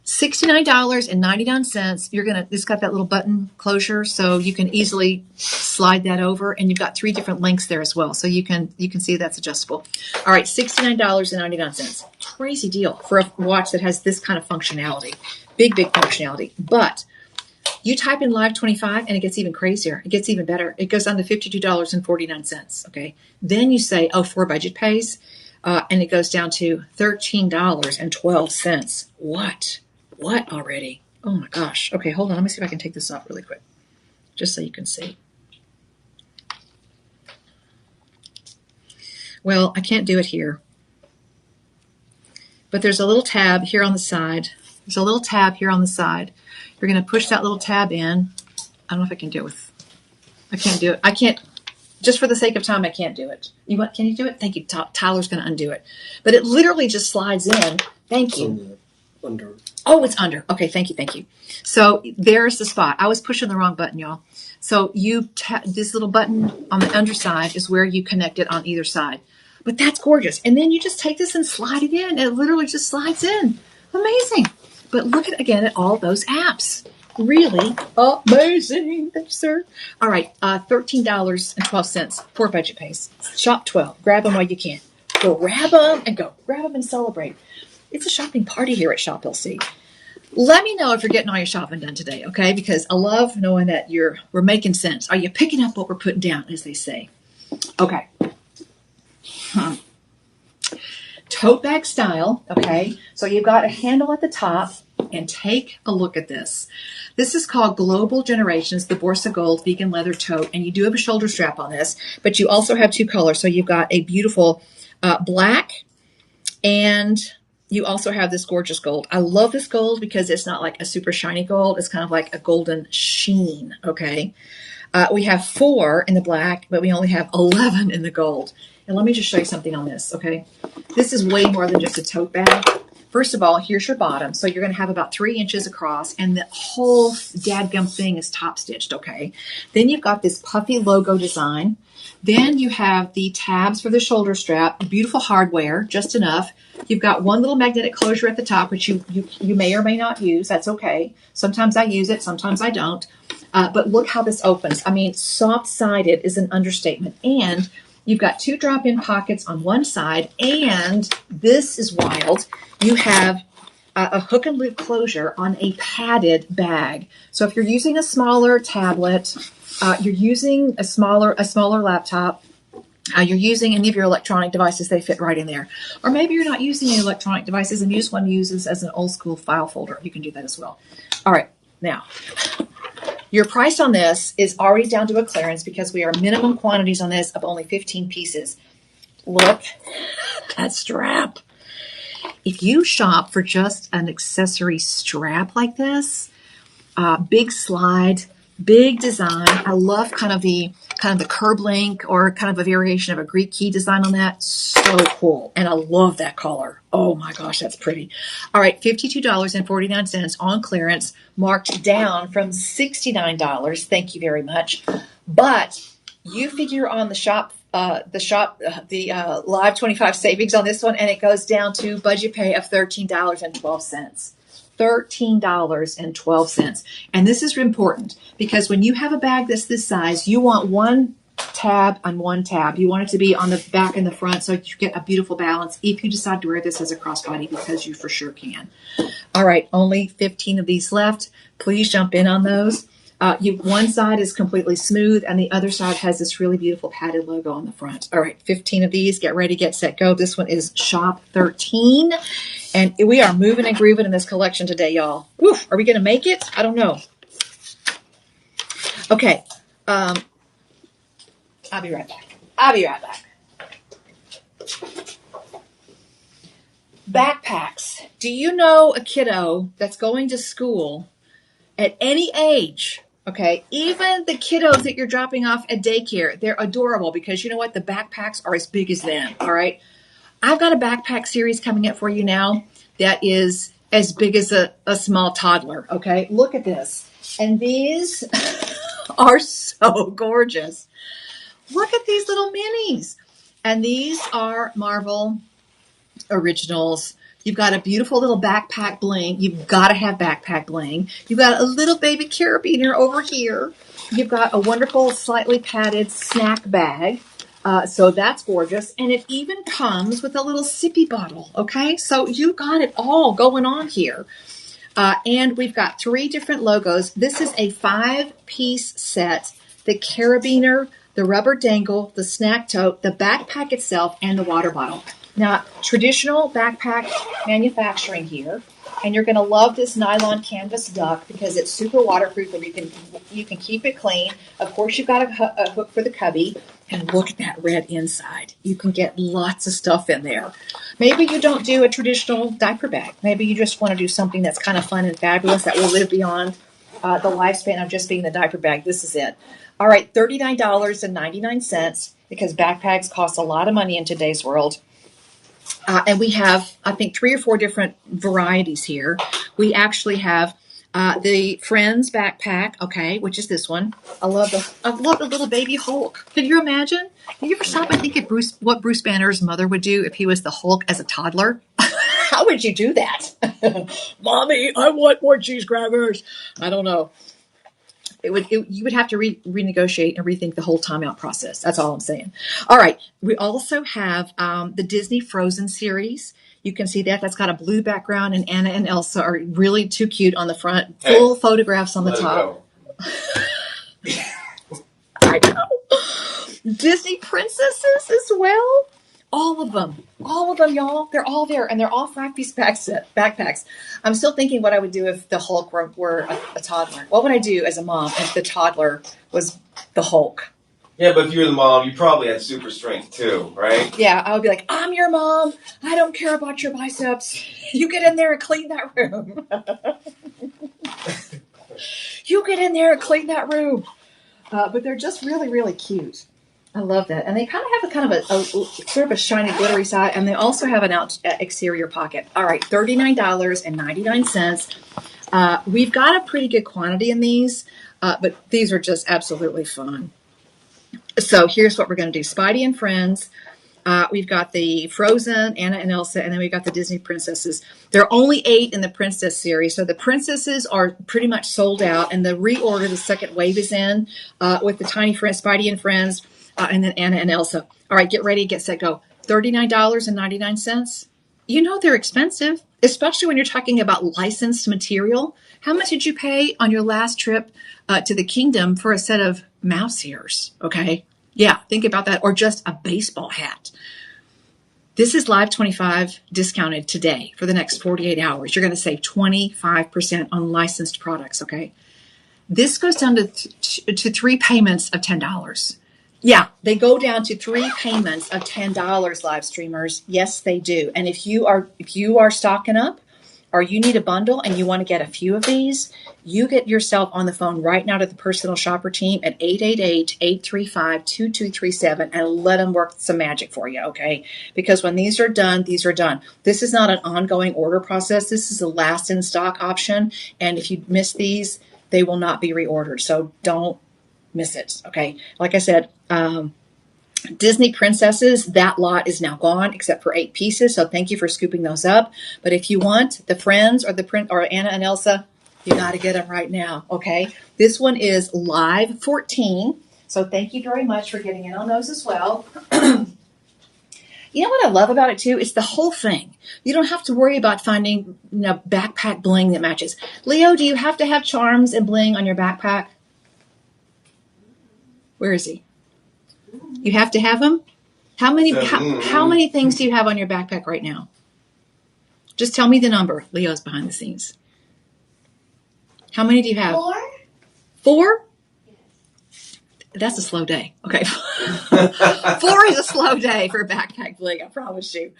S1: $69.99. It's got that little button closure, so you can easily slide that over, and you've got 3 different lengths there as well, so you can see that's adjustable. All right, $69.99. Crazy deal for a watch that has this kind of functionality, big functionality. But you type in Live 25 and it gets even crazier. It gets even better. It goes down to $52.49. Okay, then you say, oh, for budget pays, and it goes down to $13.12. What already? Oh my gosh. Okay, hold on. Let me see if I can take this off really quick, just so you can see. Well, I can't do it here, but there's a little tab here on the side. There's a little tab here on the side. You're going to push that little tab in. I don't know if I can do it with. I can't do it. I can't. Just for the sake of time, I can't do it. Can you do it? Thank you. Tyler's going to undo it. But it literally just slides in. Thank you.
S3: Under.
S1: Oh, it's under. Okay, thank you. So there's the spot. I was pushing the wrong button, y'all. So this little button on the underside is where you connect it on either side. But that's gorgeous. And then you just take this and slide it in. It literally just slides in. Amazing. But look at all those apps. Really amazing. Thank you, sir. All right, $13.12 for budget pays. Shop 12. Grab them while you can. Grab them and go. Grab them and celebrate. It's a shopping party here at Shop LC. Let me know if you're getting all your shopping done today, okay? Because I love knowing that we're making sense. Are you picking up what we're putting down, as they say? Okay. Tote bag style, okay? So you've got a handle at the top, and take a look at this. This is called Global Generations, the Borsa Gold Vegan Leather Tote, and you do have a shoulder strap on this, but you also have 2 colors. So you've got a beautiful black, and you also have this gorgeous gold. I love this gold because it's not like a super shiny gold. It's kind of like a golden sheen, okay? We have 4 in the black, but we only have 11 in the gold. And let me just show you something on this, okay? This is way more than just a tote bag. First of all, here's your bottom. So you're going to have about 3 inches across, and the whole dadgum thing is top stitched, okay? Then you've got this puffy logo design. Then you have the tabs for the shoulder strap, beautiful hardware, just enough. You've got one little magnetic closure at the top, which you may or may not use. That's okay. Sometimes I use it, sometimes I don't. But look how this opens. I mean, soft-sided is an understatement. And you've got 2 drop-in pockets on one side, and this is wild. You have a hook and loop closure on a padded bag. So if you're using a smaller tablet, you're using a smaller laptop, you're using any of your electronic devices, they fit right in there. Or maybe you're not using any electronic devices and you just want to use this as an old school file folder. You can do that as well. All right, now, your price on this is already down to a clearance because we are minimum quantities on this of only 15 pieces. Look, that strap. If you shop for just an accessory strap like this, big slide, big design. I love kind of the curb link or kind of a variation of a Greek key design on that. So cool. And I love that color. Oh my gosh, that's pretty. All right, $52.49 on clearance, marked down from $69. Thank you very much. But you figure on the Live 25 savings on this one, and it goes down to budget pay of $13.12. $13.12. And this is important because when you have a bag that's this size, you want one tab on one tab. You want it to be on the back and the front so you get a beautiful balance if you decide to wear this as a crossbody, because you for sure can. All right, only 15 of these left. Please jump in on those. One side is completely smooth and the other side has this really beautiful padded logo on the front. All right, 15 of these. Get ready, get set, go. This one is Shop 13. And we are moving and grooving in this collection today, y'all. Woof, are we going to make it? I don't know. Okay. I'll be right back. Backpacks. Do you know a kiddo that's going to school at any age? Okay, even the kiddos that you're dropping off at daycare, they're adorable because you know what? The backpacks are as big as them, all right? I've got a backpack series coming up for you now that is as big as a small toddler, okay? Look at this. And these are so gorgeous. Look at these little minis. And these are Marvel Originals You've got a beautiful little backpack bling. You've got to have backpack bling. You've got a little baby carabiner over here. You've got a wonderful, slightly padded snack bag. So that's gorgeous. And it even comes with a little sippy bottle. Okay. So you got it all going on here. And we've got 3 different logos. This is a 5-piece set. The carabiner, the rubber dangle, the snack tote, the backpack itself, and the water bottle. Now, traditional backpack manufacturing here. And you're going to love this nylon canvas duck because it's super waterproof and you can keep it clean. Of course, you've got a hook for the cubby. And look at that red inside. You can get lots of stuff in there. Maybe you don't do a traditional diaper bag. Maybe you just want to do something that's kind of fun and fabulous that will live beyond the lifespan of just being the diaper bag. This is it. All right, $39.99 because backpacks cost a lot of money in today's world. And we have, I think, 3 or 4 different varieties here. We actually have the Friends backpack, okay, which is this one. I love the little baby Hulk. Can you imagine? Can you ever stop and think of what Bruce Banner's mother would do if he was the Hulk as a toddler? How would you do that? Mommy, I want more cheese crackers. I don't know. You would have to renegotiate and rethink the whole timeout process. That's all I'm saying. All right. We also have the Disney Frozen series. You can see that. That's got a blue background, and Anna and Elsa are really too cute on the front. Full photographs on the top. I know. Disney princesses as well. All of them, y'all. They're all there, and they're all 5-piece backpacks. I'm still thinking what I would do if the Hulk were a toddler. What would I do as a mom if the toddler was the Hulk?
S2: Yeah, but if you were the mom, you probably had super strength too, right?
S1: Yeah, I would be like, I'm your mom. I don't care about your biceps. You get in there and clean that room. You get in there and clean that room. But they're just really, really cute. I love that. And they kind of have a sort of a shiny, glittery side, and they also have an exterior pocket. All right, $39.99. We've got a pretty good quantity in these, but these are just absolutely fun. So here's what we're going to do. Spidey and Friends. We've got the Frozen, Anna and Elsa, and then we've got the Disney princesses. There are only 8 in the princess series. So the princesses are pretty much sold out, and the reorder, the second wave is in with the tiny friends, Spidey and Friends, and then Anna and Elsa. All right, get ready, get set, go. $39.99. You know they're expensive, especially when you're talking about licensed material. How much did you pay on your last trip to the kingdom for a set of mouse ears? Okay. Yeah, think about that. Or just a baseball hat. This is Live 25 discounted today for the next 48 hours. You're going to save 25% on licensed products, okay? This goes down to 3 payments of $10. Yeah, they go down to 3 payments of $10, live streamers. Yes, they do. And if you are stocking up, or you need a bundle and you want to get a few of these, you get yourself on the phone right now to the personal shopper team at 888-835-2237 and let them work some magic for you, okay? Because when these are done, these are done. This is not an ongoing order process. This is a last in stock option. And if you miss these, they will not be reordered. So don't miss it, okay? Like I said, Disney princesses, that lot is now gone except for 8 pieces. So thank you for scooping those up. But if you want the Friends or or Anna and Elsa, you got to get them right now. Okay. This one is Live 14. So thank you very much for getting in on those as well. You know what I love about it too? It's the whole thing. You don't have to worry about finding backpack bling that matches. Leo, do you have to have charms and bling on your backpack? Where is he? You have to have them? How many things do you have on your backpack right now? Just tell me the number. Leo's behind the scenes. How many do you have?
S4: 4.
S1: 4? Yes. That's a slow day. Okay. 4 is a slow day for backpack bling, I promise you.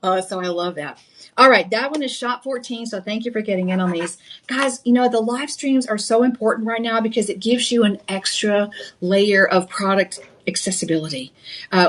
S1: So I love that. All right, that one is Shop 14, so thank you for getting in on these. Guys, the live streams are so important right now because it gives you an extra layer of product accessibility.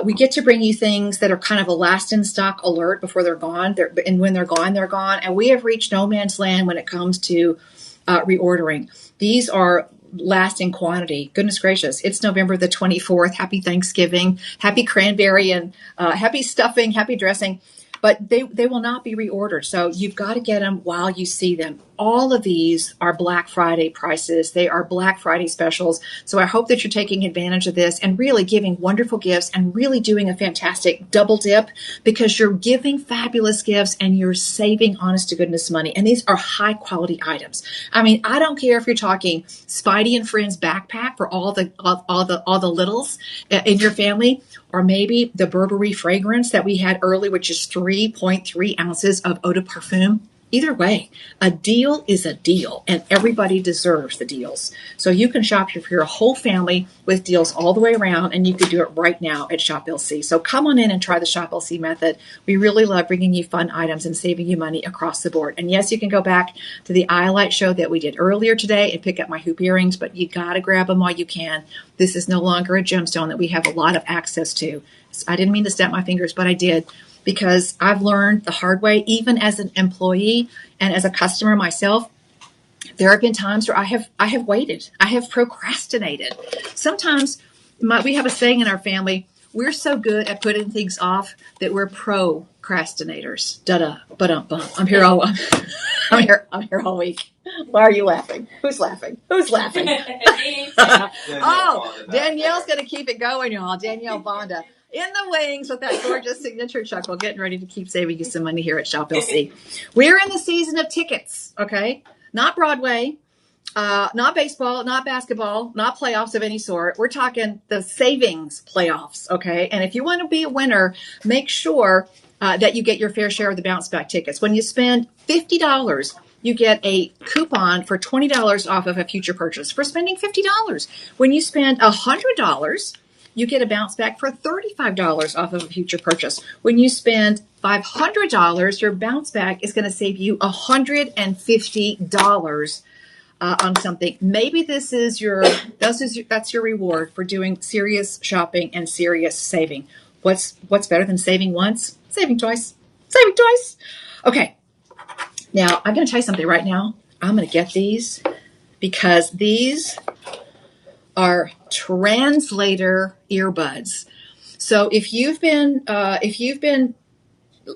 S1: We get to bring you things that are kind of a last in stock alert before they're gone. And when they're gone, they're gone. And we have reached no man's land when it comes to reordering. These are last in quantity. Goodness gracious. It's November the 24th. Happy Thanksgiving. Happy cranberry and happy stuffing. Happy dressing. but they will not be reordered. So you've got to get them while you see them. All of these are Black Friday prices. They are Black Friday specials. So I hope that you're taking advantage of this and really giving wonderful gifts and really doing a fantastic double dip, because you're giving fabulous gifts and you're saving honest to goodness money. And these are high quality items. I mean, I don't care if you're talking Spidey and Friends backpack for all the littles in your family, or maybe the Burberry fragrance that we had early, which is 3.3 ounces of eau de parfum. Either way, a deal is a deal, and everybody deserves the deals. So you can shop for your whole family with deals all the way around, and you can do it right now at Shop LC. So come on in and try the Shop LC method. We really love bringing you fun items and saving you money across the board. And yes, you can go back to the Iolite show that we did earlier today and pick up my hoop earrings, but you got to grab them while you can. This is no longer a gemstone that we have a lot of access to. I didn't mean to snap my fingers, but I did, because I've learned the hard way, even as an employee and as a customer myself. There have been times where I have waited. I have procrastinated. Sometimes we have a saying in our family, we're so good at putting things off that we're procrastinators. Bum. I'm here all week. Why are you laughing? Who's laughing? Oh, Danielle's going to keep it going, y'all. Danielle Bonda in the wings with that gorgeous signature chuckle, getting ready to keep saving you some money here at Shop LC. We're in the season of tickets, okay? Not Broadway, not baseball, not basketball, not playoffs of any sort. We're talking the savings playoffs, okay? And if you want to be a winner, make sure that you get your fair share of the bounce back tickets. When you spend $50, you get a coupon for $20 off of a future purchase for spending $50. When you spend $100, you get a bounce back for $35 off of a future purchase. When you spend $500, your bounce back is going to save you $150 on something. Maybe that's your reward for doing serious shopping and serious saving. What's better than saving once? Saving twice. Okay. Now, I'm going to tell you something right now. I'm going to get these because these are translator earbuds. So if you've been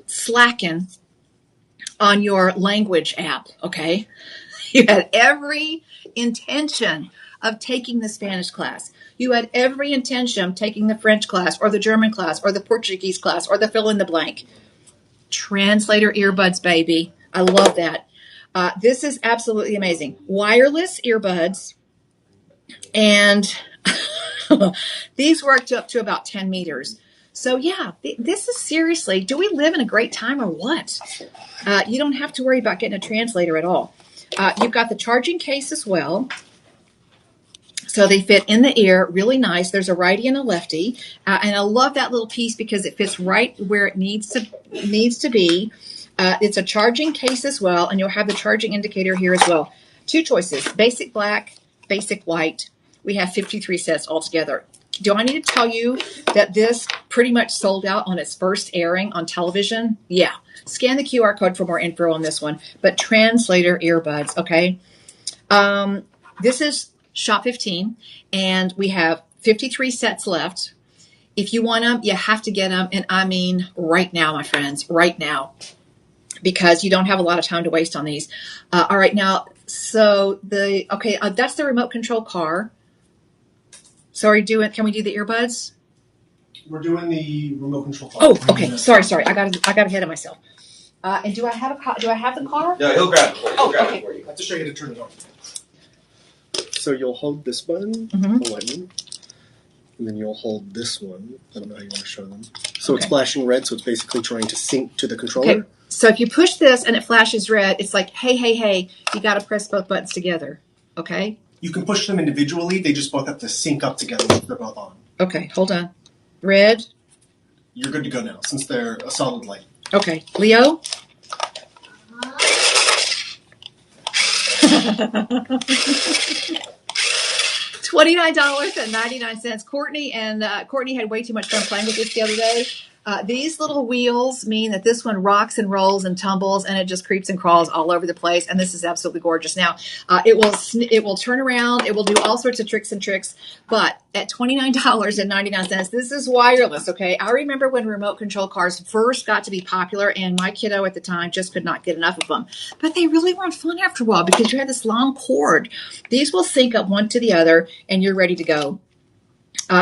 S1: slacking on your language app, okay, you had every intention of taking the Spanish class. You had every intention of taking the French class or the German class or the Portuguese class or the fill in the blank. Translator earbuds, baby. I love that. This is absolutely amazing. Wireless earbuds. And these worked up to about 10 meters. So yeah, this is seriously, do we live in a great time or what? You don't have to worry about getting a translator at all. You've got the charging case as well. So they fit in the ear, really nice. There's a righty and a lefty. And I love that little piece because it fits right where it needs to be. It's a charging case as well. And you'll have the charging indicator here as well. Two choices, basic black, basic white. We have 53 sets altogether. Do I need to tell you that this pretty much sold out on its first airing on television? Yeah. Scan the QR code for more info on this one. But translator earbuds, okay? This is Shop 15, and we have 53 sets left. If you want them, you have to get them, and I mean right now, my friends, right now, because you don't have a lot of time to waste on these. All right, now, so that's the remote control car. So can we do the earbuds?
S3: We're doing the remote control car.
S1: Oh, okay. Sorry. I got ahead of myself. And do I have the car?
S2: No, he'll grab it for you.
S1: Okay.
S3: I have to show you how to turn it on.
S4: So you'll hold this button,
S1: Mm-hmm.
S4: the lightning, and then you'll hold this one. I don't know how you want to show them. So
S1: Okay.
S4: it's flashing red, so it's basically trying to sync to the controller.
S1: Okay. So if you push this and it flashes red, it's like, hey, you got to press both buttons together. Okay?
S3: You can push them individually. They just both have to sync up together once they're both on.
S1: Okay, hold on. Red.
S3: You're good to go now, since they're a solid light.
S1: Okay. Leo? $29.99. Courtney had way too much fun playing with this the other day. These little wheels mean that this one rocks and rolls and tumbles, and it just creeps and crawls all over the place. And this is absolutely gorgeous. Now, it will turn around. It will do all sorts of tricks. But at $29.99, this is wireless. Okay. I remember when remote control cars first got to be popular, and my kiddo at the time just could not get enough of them. But they really weren't fun after a while because you had this long cord. These will sync up one to the other, and you're ready to go.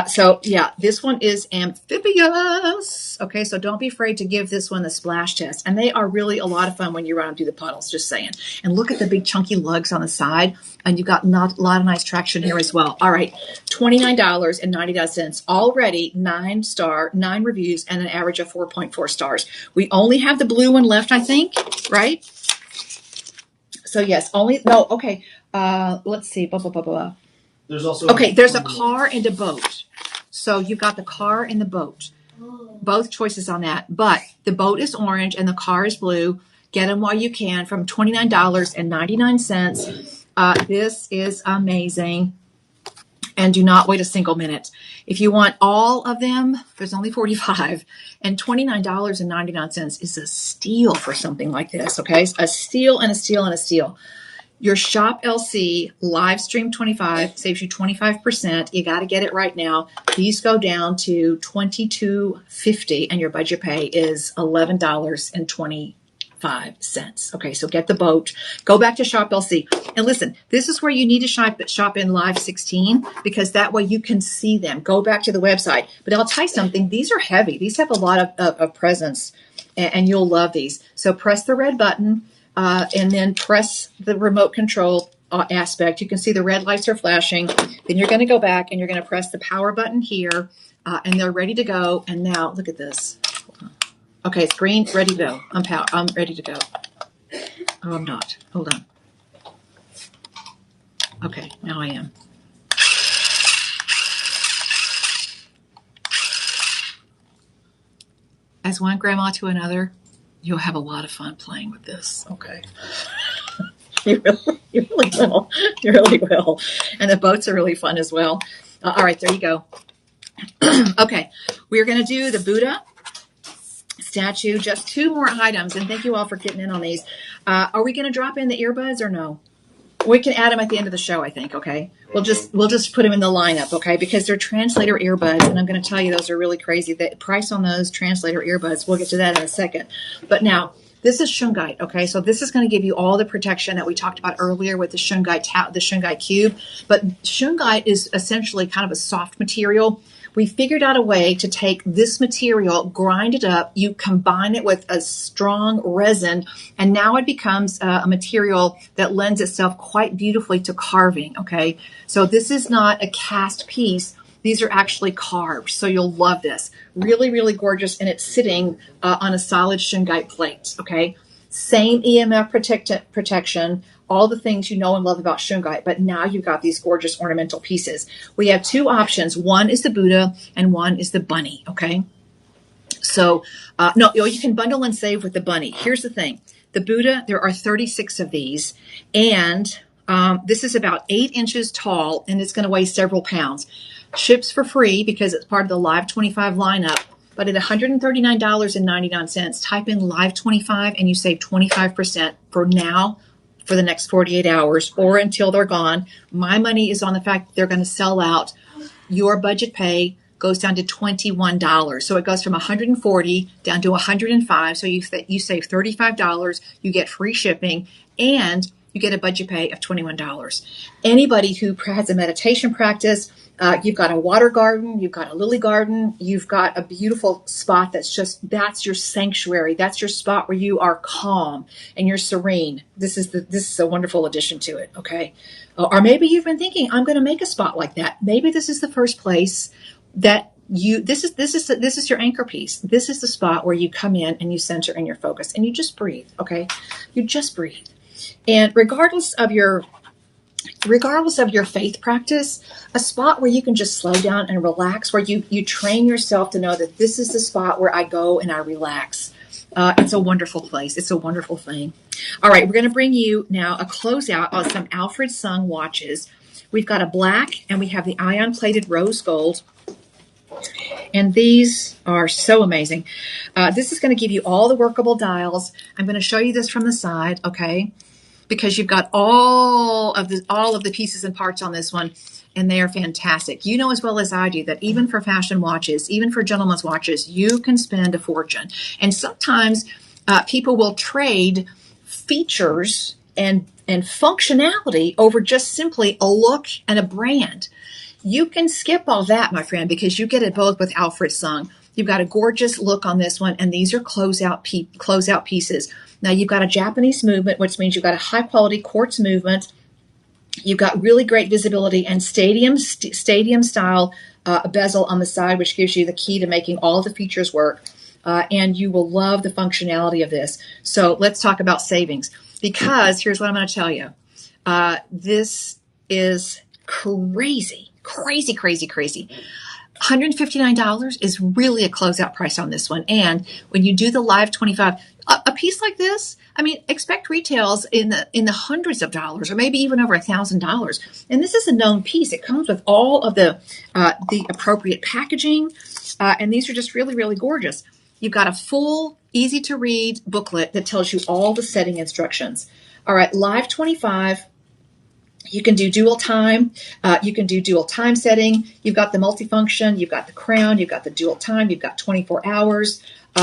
S1: So yeah, this one is amphibious. Okay, so don't be afraid to give this one the splash test. And they are really a lot of fun when you run them through the puddles, just saying. And look at the big chunky lugs on the side. And you've got a lot of nice traction here as well. All right, $29.99. Already 9 reviews and an average of 4.4 stars. We only have the blue one left, I think, right? So yes, okay. Let's see, blah, blah, blah, blah.
S3: There's also
S1: there's a car and a boat. So you've got the car and the boat. Both choices on that. But the boat is orange and the car is blue. Get them while you can from $29.99. This is amazing. And do not wait a single minute. If you want all of them, there's only 45. And $29.99 is a steal for something like this, okay? A steal and a steal and a steal. Your Shop LC live stream 25 saves you 25%. You got to get it right now. These go down to $22.50 and your budget pay is $11.25. Okay, so get the boat. Go back to Shop LC. And listen, this is where you need to shop in Live 16 because that way you can see them. Go back to the website. But I'll tell you something. These are heavy. These have a lot of presence and you'll love these. So press the red button. And then press the remote control aspect. You can see the red lights are flashing. Then you're going to go back and you're going to press the power button here, and they're ready to go. And now look at this. Okay, it's green, ready to go. I'm ready to go. Oh, I'm not. Hold on. Okay, now I am. As one grandma to another, you'll have a lot of fun playing with this. Okay. You really will. You really will. And the boats are really fun as well. All right, there you go. Okay, we're going to do the Buddha statue. Just 2 more items, and thank you all for getting in on these. Are we going to drop in the earbuds or no? We can add them at the end of the show, I think, okay? We'll just put them in the lineup, okay? Because they're translator earbuds, and I'm going to tell you those are really crazy. The price on those translator earbuds, we'll get to that in a second. But now, this is shungite, okay? So this is going to give you all the protection that we talked about earlier with the shungite cube. But shungite is essentially kind of a soft material. We figured out a way to take this material, grind it up, you combine it with a strong resin, and now it becomes a material that lends itself quite beautifully to carving, okay? So this is not a cast piece. These are actually carved, so you'll love this. Really, really gorgeous, and it's sitting on a solid shungite plate, okay? Same EMF protection, all the things you know and love about shungite, but now you've got these gorgeous ornamental pieces. We have 2 options. One is the Buddha and one is the bunny, okay? So, no, you can bundle and save with the bunny. Here's the thing. The Buddha, there are 36 of these, and this is about 8 inches tall, and it's going to weigh several pounds. Ships for free because it's part of the Live 25 lineup, but at $139.99, type in Live 25 and you save 25% for now, for the next 48 hours or until they're gone. My money is on the fact that they're going to sell out. Your budget pay goes down to $21. So it goes from $140 down to $105. So you save $35. You get free shipping and you get a budget pay of $21. Anybody who has a meditation practice, you've got a water garden, you've got a lily garden, you've got a beautiful spot that's your sanctuary. That's your spot where you are calm and you're serene. This is a wonderful addition to it, okay? Or maybe you've been thinking, I'm going to make a spot like that. Maybe this is the first place that this is your anchor piece. This is the spot where you come in and you center and you're focused and you just breathe, okay? You just breathe. And regardless of your faith practice, a spot where you can just slow down and relax, where you train yourself to know that this is the spot where I go and I relax. It's a wonderful place. It's a wonderful thing. All right, we're going to bring you now a closeout on some Alfred Sung watches. We've got a black and we have the ion-plated rose gold. And these are so amazing. This is going to give you all the workable dials. I'm going to show you this from the side, okay? Because you've got all of the pieces and parts on this one, and they are fantastic. You know as well as I do that even for fashion watches, even for gentlemen's watches, you can spend a fortune. And sometimes people will trade features and functionality over just simply a look and a brand. You can skip all that, my friend, because you get it both with Alfred Sung. You've got a gorgeous look on this one, and these are closeout pieces. Now, you've got a Japanese movement, which means you've got a high-quality quartz movement. You've got really great visibility and stadium-style bezel on the side, which gives you the key to making all of the features work. And you will love the functionality of this. So let's talk about savings, because here's what I'm going to tell you. This is crazy. $159 is really a closeout price on this one. And when you do the live 25, a piece like this, I mean, expect retails in the hundreds of dollars, or maybe even over $1,000. And this is a known piece. It comes with all of the appropriate packaging, and these are just really, really gorgeous. You've got a full, easy to read booklet that tells you all the setting instructions. All right, live 25. You can do dual time. You can do dual time setting. You've got the multifunction. You've got the crown. You've got the dual time. You've got 24 hours.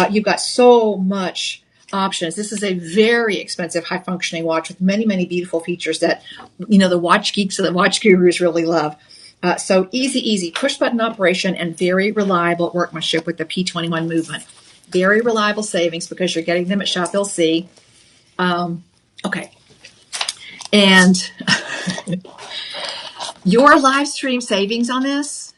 S1: You've got so much options. This is a very expensive, high-functioning watch with many, many beautiful features that, the watch geeks and the watch gurus really love. So easy, push-button operation and very reliable workmanship with the P21 movement. Very reliable savings because you're getting them at Shop LC. Okay. And your live stream savings on this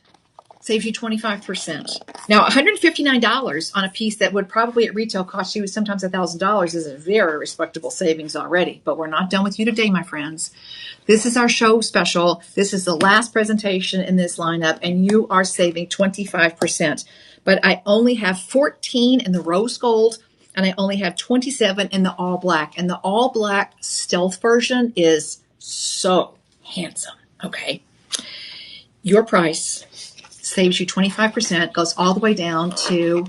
S1: saves you 25%. Now, $159 on a piece that would probably at retail cost you sometimes $1,000 is a very respectable savings already. But we're not done with you today, my friends. This is our show special. This is the last presentation in this lineup, and you are saving 25%. But I only have 14 in the rose gold, and I only have 27 in the all black. And the all black stealth version is so handsome. Okay. Your price saves you 25%, goes all the way down to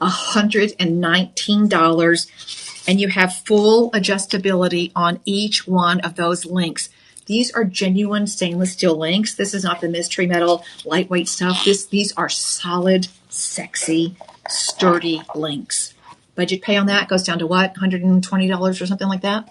S1: $119. And you have full adjustability on each one of those links. These are genuine stainless steel links. This is not the mystery metal, lightweight stuff. These are solid, sexy, sturdy links. Budget pay on that goes down to what? $120 or something like that?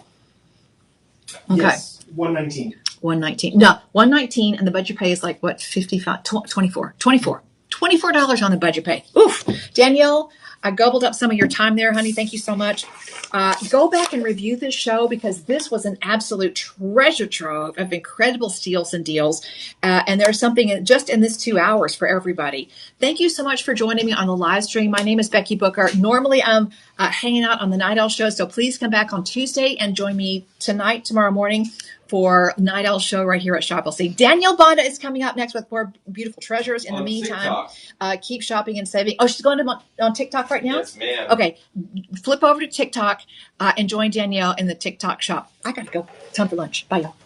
S1: Okay.
S3: Yes, $119.
S1: $119. No, $119, and the budget pay is like what? $24 on the budget pay. Oof. Danielle, I gobbled up some of your time there, honey. Thank you so much. Go back and review this show because this was an absolute treasure trove of incredible steals and deals. And there's something just in this 2 hours for everybody. Thank you so much for joining me on the live stream. My name is Becky Booker. Normally I'm hanging out on the Night Owl show, so please come back on Tuesday and join me tomorrow morning for Night Owl show right here at Shop LC. Danielle Bonda is coming up next with more beautiful treasures. In the meantime, keep shopping and saving. Oh, she's going on TikTok right now?
S2: Yes, ma'am.
S1: Okay. Flip over to TikTok and join Danielle in the TikTok shop. I got to go. Time for lunch. Bye, y'all.